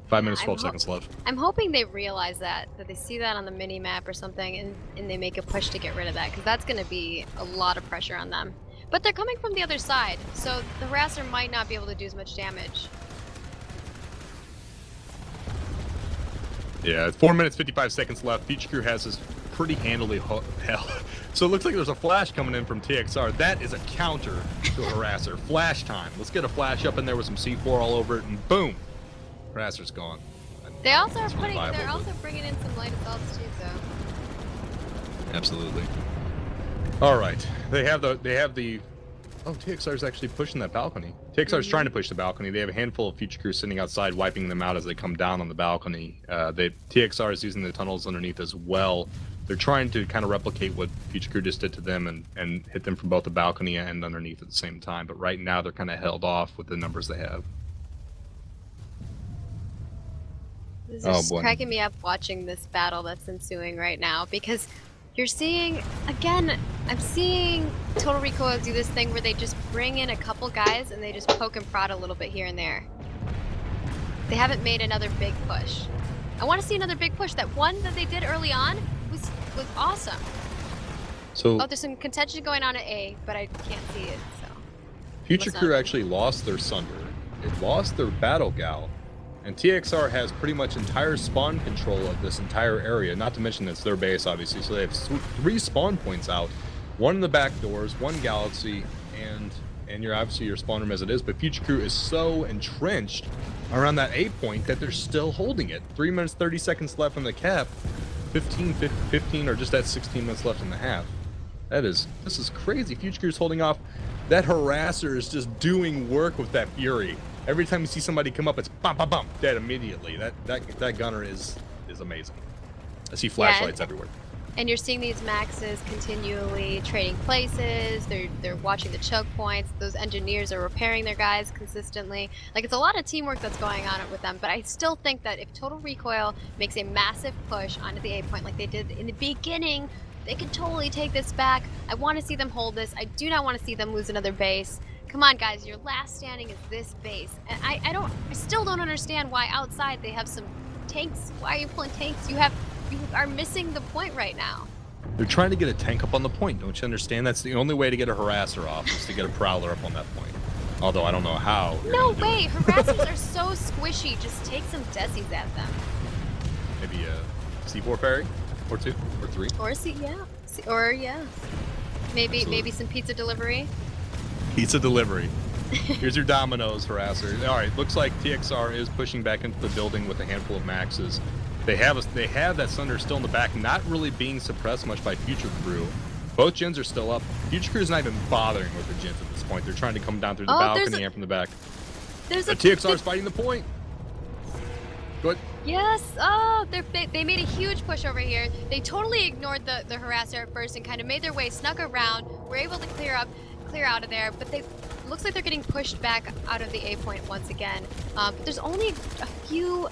5 minutes, 12 seconds left. I'm hoping they realize that they see that on the mini map or something, and they make a push to get rid of that, because that's going to be a lot of pressure on them. But they're coming from the other side, so the harasser might not be able to do as much damage. Yeah, 4 minutes, 55 seconds left. Future Crew has this pretty handily hell. So it looks like there's a flash coming in from TXR. That is a counter to a harasser. Flash time. Let's get a flash up in there with some C4 all over it, and boom, harasser's gone. They also are It's putting. viable, They're but- also bringing in some light assaults too, so. Absolutely. All right, they have the. Oh, TXR is actually pushing that balcony. TXR is trying to push the balcony. They have a handful of Future Crew sitting outside, wiping them out as they come down on the balcony. TXR is using the tunnels underneath as well. They're trying to kind of replicate what Future Crew just did to them and hit them from both the balcony and underneath at the same time. But right now they're kind of held off with the numbers they have. This Oh, is boy. cracking me up watching this battle that's ensuing right now, because you're seeing, again, I'm seeing Total Recoil do this thing where they just bring in a couple guys and they just poke and prod a little bit here and there. They haven't made another big push. I want to see another big push. That one that they did early on was awesome. So Oh, there's some contention going on at A, but I can't see it, so. Future What's Crew up? actually lost their Sunder. It lost their Battle Gal. And TXR has pretty much entire spawn control of this entire area. Not to mention it's their base, obviously. So they have 3 spawn points out. One in the back doors, 1 galaxy, and you're obviously your spawn room as it is. But Future Crew is so entrenched around that A point that they're still holding it. 3 minutes, 30 seconds left on the cap. 15 or just at 16 minutes left in the half. This is crazy. Future Crew's holding off. That harasser is just doing work with that fury. Every time you see somebody come up, it's bump, bump, bump, dead immediately. That gunner is amazing. I see flashlights everywhere. And you're seeing these maxes continually trading places. They're watching the choke points. Those engineers are repairing their guys consistently. Like, it's a lot of teamwork that's going on with them. But I still think that if Total Recoil makes a massive push onto the A point like they did in the beginning, they can totally take this back. I want to see them hold this. I do not want to see them lose another base. Come on, guys, your last standing is this base. And I still don't understand why outside they have some tanks. Why are you pulling tanks? You are missing the point right now. They're trying to get a tank up on the point. Don't you understand? That's the only way to get a harasser off, is to get a prowler up on that point. Although I don't know how. No way! Harassers are so squishy. Just take some desis at them. Maybe a C4 ferry? Or 2? Or 3? Or maybe Absolutely. maybe some pizza delivery. Pizza delivery. Here's your Domino's harasser. All right, looks like TXR is pushing back into the building with a handful of maxes. They have that Sunder still in the back, not really being suppressed much by Future Crew. Both gens are still up. Future Crew's not even bothering with the gens at this point. They're trying to come down through the balcony and from the back. TXR's fighting the point. Go ahead. Yes. Oh, they made a huge push over here. They totally ignored the harasser at first and kind of made their way, snuck around. Were able to clear out of there, but looks like they're getting pushed back out of the A point once again. But there's only a few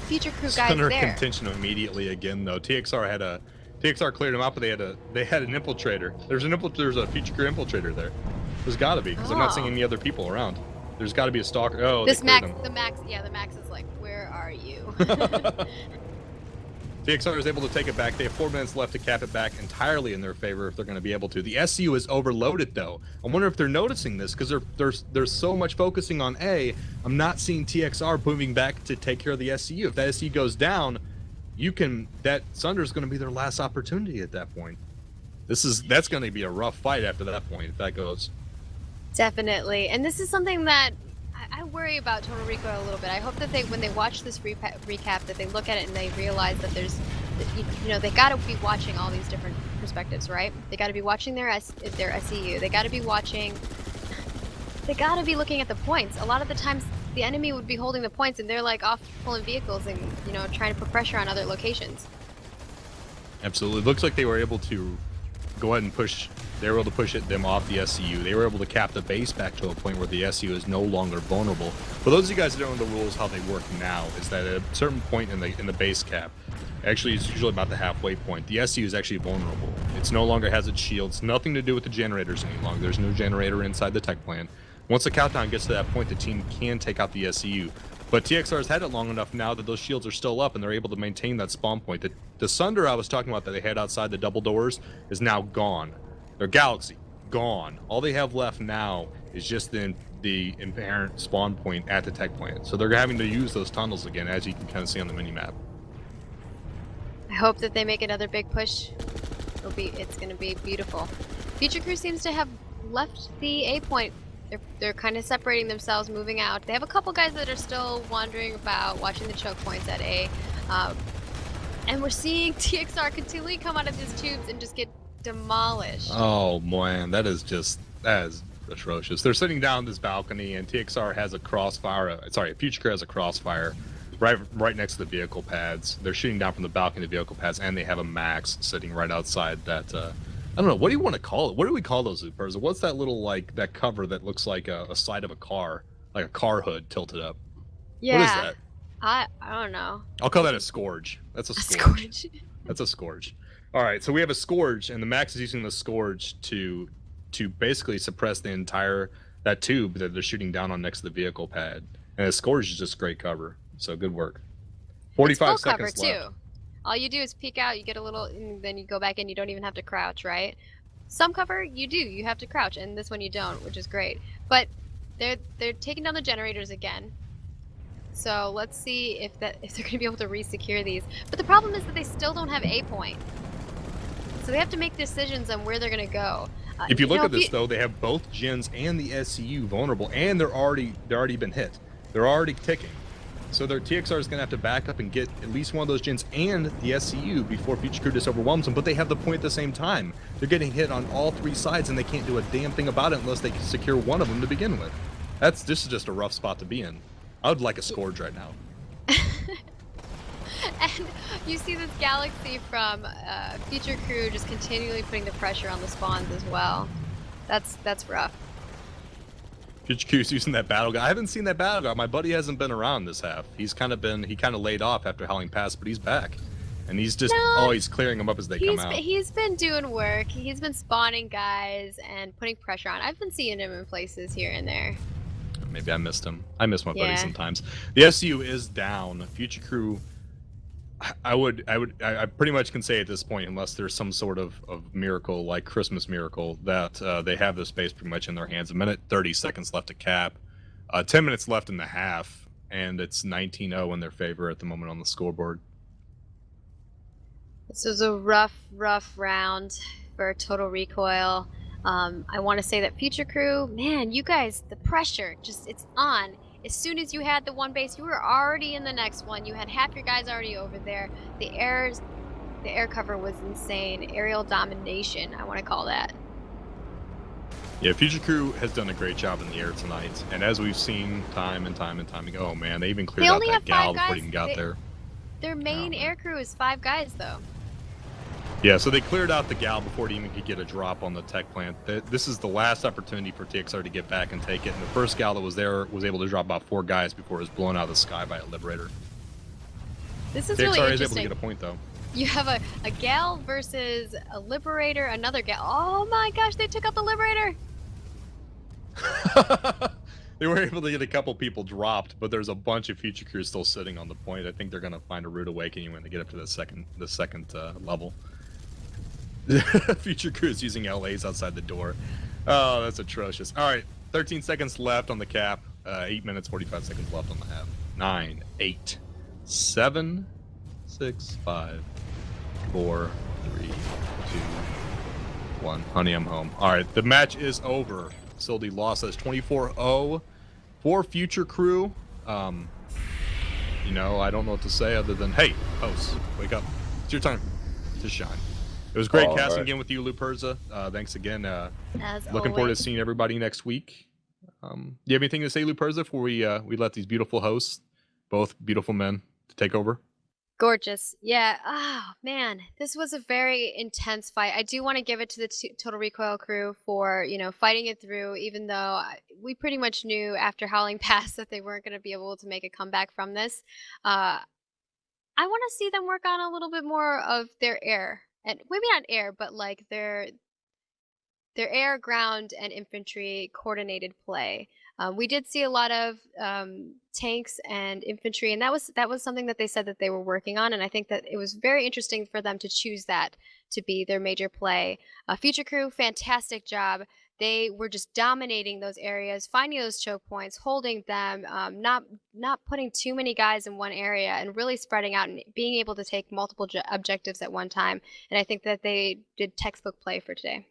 Future Crew guys Under there. contention immediately again though. TXR cleared them out, but they had an infiltrator. There's a Future Crew infiltrator there. There's got to be, because I'm not seeing any other people around. There's got to be a stalker. Oh, the max is like, where are you? TXR is able to take it back. They have 4 minutes left to cap it back entirely in their favor if they're going to be able to. The SCU is overloaded though. I wonder if they're noticing this, because they're so much focusing on A. I'm not seeing TXR moving back to take care of the SCU. If that SCU goes down, that Sunder's going to be their last opportunity at that point. That's going to be a rough fight after that point if that goes. Definitely, and this is something that I worry about Total Recoil a little bit. I hope that when they watch this recap, that they look at it and they realize that they got to be watching all these different perspectives, right? They got to be watching their SEU. They got to be looking at the points. A lot of the times, the enemy would be holding the points, and they're like off pulling vehicles and trying to put pressure on other locations. Absolutely, looks like they were able to go ahead and push. They were able to push them off the SCU. They were able to cap the base back to a point where the SCU is no longer vulnerable. For those of you guys that don't know the rules, how they work now is that at a certain point in the base cap, actually it's usually about the halfway point, the SCU is actually vulnerable. It's no longer has its shields, nothing to do with the generators any longer. There's no generator inside the tech plant. Once the countdown gets to that point, the team can take out the SCU. But TXR's had it long enough now that those shields are still up and they're able to maintain that spawn point. The Sunder I was talking about that they had outside the double doors is now gone. Their Galaxy, gone. All they have left now is just the inherent spawn point at the tech plant. So they're having to use those tunnels again, as you can kind of see on the mini-map. I hope that they make another big push. It's going to be beautiful. Future Crew seems to have left the A point. They're kind of separating themselves, moving out. They have a couple guys that are still wandering about, watching the choke points at A. And we're seeing TXR continually come out of these tubes and just get demolished. Oh man, that is atrocious. They're sitting down this balcony and TXR has a crossfire. Sorry, Future Crew has a crossfire right next to the vehicle pads. They're shooting down from the balcony of the vehicle pads, and they have a max sitting right outside that. I don't know. What do you want to call it? What do we call those, Luperza? What's that little that cover that looks like a side of a car, like a car hood tilted up? Yeah. What is that? I don't know. I'll call that a scourge. That's a scourge. That's a scourge. All right, so we have a scourge, and the max is using the scourge to basically suppress that tube that they're shooting down on next to the vehicle pad. And the scourge is just great cover. So good work. 45 seconds cover left. Too. All you do is peek out, you get a little, and then you go back in. You don't even have to crouch, right? Some cover you do. You have to crouch, and this one you don't, which is great. But they're taking down the generators again. So let's see if they're going to be able to re-secure these. But the problem is that they still don't have A point. So they have to make decisions on where they're going to go. If you look at this, though, they have both gens and the SCU vulnerable, and they're already been hit. They're already ticking. So their TXR is going to have to back up and get at least one of those gens and the SCU before Future Crew just overwhelms them. But they have the point at the same time. They're getting hit on all three sides, and they can't do a damn thing about it unless they can secure one of them to begin with. This is just a rough spot to be in. I would like a scourge right now. And you see this galaxy from Future Crew just continually putting the pressure on the spawns as well. That's rough. Future Q's using that battle guy. I haven't seen that battle guy. My buddy hasn't been around this half. He kind of laid off after Howling Pass, but he's back. And he's just he's clearing them up as they come out. He's been doing work. He's been spawning guys and putting pressure on. I've been seeing him in places here and there. Maybe I missed him. I miss my buddy sometimes. The SU is down. Future Crew, I pretty much can say at this point, unless there's some sort of miracle, like Christmas miracle, that they have this base pretty much in their hands. 1:30 seconds left to cap. 10 minutes left in the half, and it's 19-0 in their favor at the moment on the scoreboard. This was a rough round for Total Recoil. I want to say that Future Crew, man, you guys, the pressure, it's on. As soon as you had the one base, you were already in the next one. You had half your guys already over there. The air cover was insane. Aerial domination, I want to call that. Yeah, Future Crew has done a great job in the air tonight. And as we've seen time and time again, oh man, they even cleared out that gal before it even got there. Their main air crew is 5 guys, though. Yeah, so they cleared out the gal before it even could get a drop on the tech plant. This is the last opportunity for TXR to get back and take it. And the first gal that was there was able to drop about 4 guys before it was blown out of the sky by a Liberator. This is TXR really interesting. is able to get a point, though. You have a gal versus a Liberator, another gal. Oh my gosh, they took out the Liberator! They were able to get a couple people dropped, but there's a bunch of Future Crews still sitting on the point. I think they're going to find a rude awakening when they get up to the second level. Future Crew is using LAs outside the door. Oh, that's atrocious. All right, 13 seconds left on the cap. 8 minutes, 45 seconds left on the half. 9, 8, 7, 6, 5, 4, 3, 2, 1. Honey, I'm home. All right, the match is over. Sildy lost us 24-0 for Future Crew. You know, I don't know what to say other than, hey, hosts, wake up. It's your time to shine. It was great casting again with you, Luperza. Thanks again. Looking forward to seeing everybody next week. Do you have anything to say, Luperza, before we let these beautiful hosts, both beautiful men, to take over? Gorgeous. Yeah. Oh, man. This was a very intense fight. I do want to give it to the Total Recoil crew for, fighting it through, even though we pretty much knew after Howling Pass that they weren't going to be able to make a comeback from this. I want to see them work on a little bit more of their air. And maybe not air, but like their air, ground, and infantry coordinated play. We did see a lot of tanks and infantry, and that was something that they said that they were working on, and I think that it was very interesting for them to choose that to be their major play. Future Crew, fantastic job. They were just dominating those areas, finding those choke points, holding them, not putting too many guys in one area, and really spreading out and being able to take multiple objectives at one time. And I think that they did textbook play for today.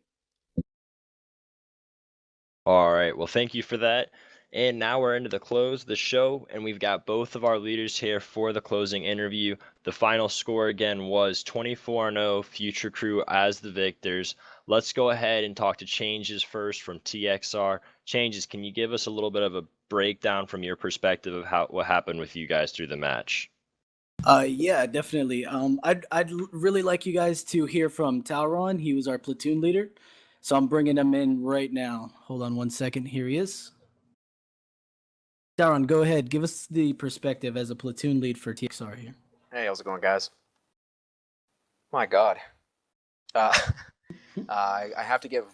All right, well, thank you for that. And now we're into the close of the show, and we've got both of our leaders here for the closing interview. The final score again was 24-0, Future Crew as the victors. Let's go ahead and talk to Changes first from TXR. Changes, can you give us a little bit of a breakdown from your perspective of what happened with you guys through the match? Yeah, definitely. I'd really like you guys to hear from Talron. He was our platoon leader. So I'm bringing him in right now. Hold on one second. Here he is. Talron, go ahead. Give us the perspective as a platoon lead for TXR here. Hey, how's it going, guys? My God. I have to give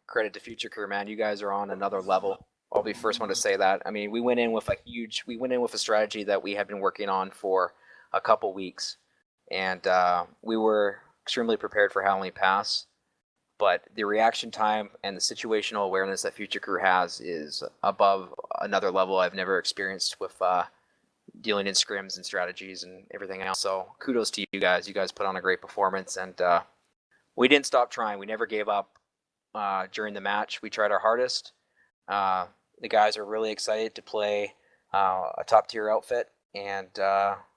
credit to Future Crew, man. You guys are on another level. I'll be the first one to say that. I mean, we went in with a strategy that we had been working on for a couple weeks, and we were extremely prepared for Howling Pass. But the reaction time and the situational awareness that Future Crew has is above another level I've never experienced with dealing in scrims and strategies and everything else. So kudos to you guys. You guys put on a great performance, and we didn't stop trying. We never gave up during the match. We tried our hardest. The guys are really excited to play a top-tier outfit, and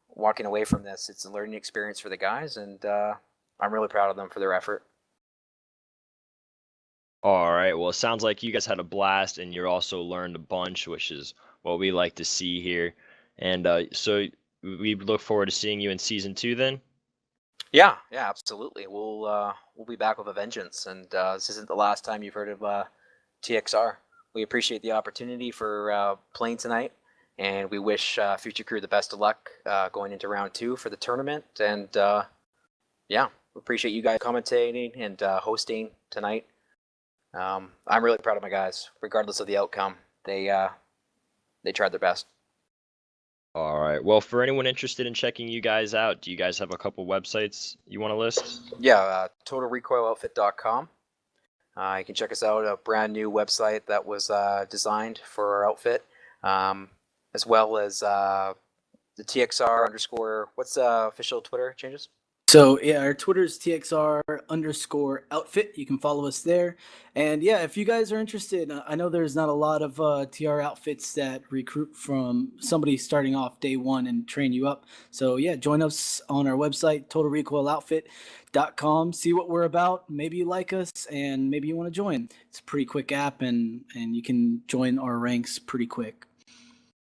walking away from this, it's a learning experience for the guys, and I'm really proud of them for their effort. All right, well, it sounds like you guys had a blast, and you also learned a bunch, which is what we like to see here. And so we look forward to seeing you in season 2 then. Yeah, absolutely. We'll be back with a vengeance, and this isn't the last time you've heard of TXR. We appreciate the opportunity for playing tonight, and we wish Future Crew the best of luck going into round 2 for the tournament. And yeah, we appreciate you guys commentating and hosting tonight. I'm really proud of my guys, regardless of the outcome. They tried their best. All right. Well, for anyone interested in checking you guys out, do you guys have a couple websites you want to list? Yeah, TotalRecoilOutfit.com. You can check us out, a brand new website that was designed for our outfit, as well as the TXR _ what's the official Twitter changes? So yeah, our Twitter's TXR_outfit. You can follow us there. And yeah, if you guys are interested, I know there's not a lot of TR outfits that recruit from somebody starting off day 1 and train you up. So yeah, join us on our website, TotalRecoilOutfit.com. See what we're about. Maybe you like us and maybe you want to join. It's a pretty quick app and you can join our ranks pretty quick.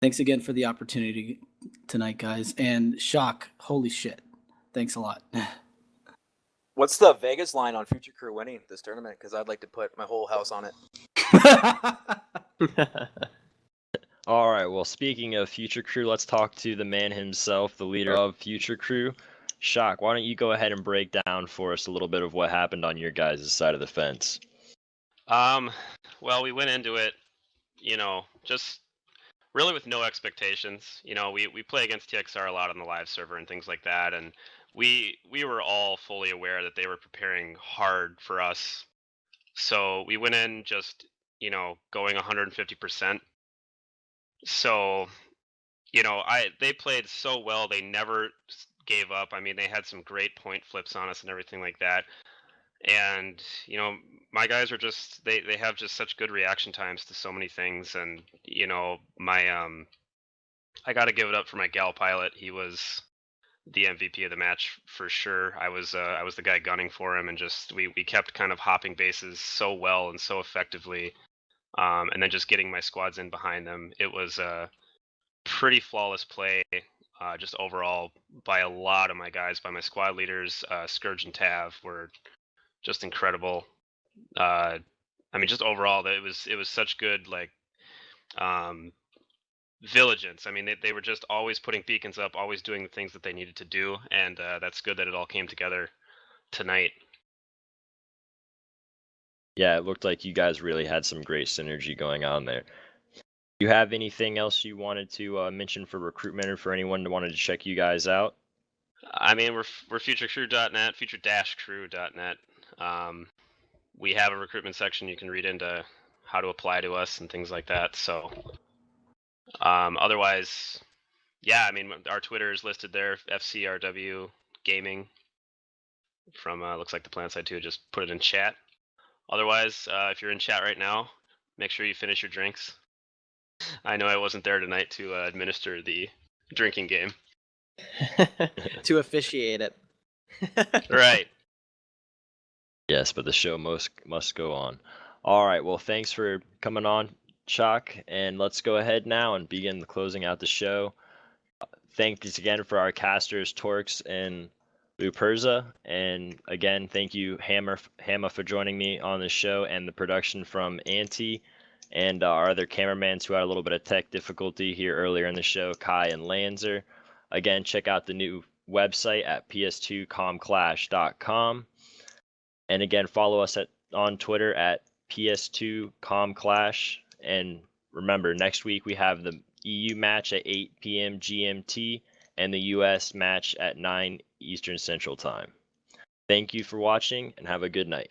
Thanks again for the opportunity tonight, guys. And Shock, holy shit. Thanks a lot. What's the Vegas line on Future Crew winning this tournament? Because I'd like to put my whole house on it. All right. Well, speaking of Future Crew, let's talk to the man himself, the leader of Future Crew. Shock, why don't you go ahead and break down for us a little bit of what happened on your guys' side of the fence? Well, we went into it, just really with no expectations. We play against TXR a lot on the live server and things like that, and we were all fully aware that they were preparing hard for us. So we went in just, going 150%. So, they played so well. They never gave up. I mean, they had some great point flips on us and everything like that. And, my guys are just, they have just such good reaction times to so many things. And, I got to give it up for my gal pilot. He was the MVP of the match for sure. I was the guy gunning for him, and just we kept kind of hopping bases so well and so effectively, and then just getting my squads in behind them. It was a pretty flawless play, just overall by a lot of my guys, by my squad leaders. Scourge and Tav were just incredible. Just overall, it was such good vigilance. I mean, they were just always putting beacons up, always doing the things that they needed to do, and that's good that it all came together tonight. Yeah, it looked like you guys really had some great synergy going on there. Do you have anything else you wanted to mention for recruitment or for anyone that wanted to check you guys out? I mean, we're futurecrew.net, future-crew.net. We have a recruitment section. You can read into how to apply to us and things like that. So otherwise, yeah, I mean, our Twitter is listed there, FCRW Gaming. From looks like the PlanetSide 2 just put it in chat. Otherwise, if you're in chat right now, make sure you finish your drinks. I know I wasn't there tonight to administer the drinking game. To officiate it. Right. Yes, but the show must go on. All right, well, thanks for coming on, Shock, and let's go ahead now and begin closing out the show. Thanks again for our casters, Torkz and Luperza, and again, thank you, Hamma, for joining me on the show, and the production from Anti, and our other cameramans who had a little bit of tech difficulty here earlier in the show, Kai and Lanzer. Again, check out the new website at ps2comclash.com. And again, follow us on Twitter at ps2comclash. And remember, next week we have the EU match at 8 p.m. GMT and the US match at 9 Eastern Central Time. Thank you for watching and have a good night.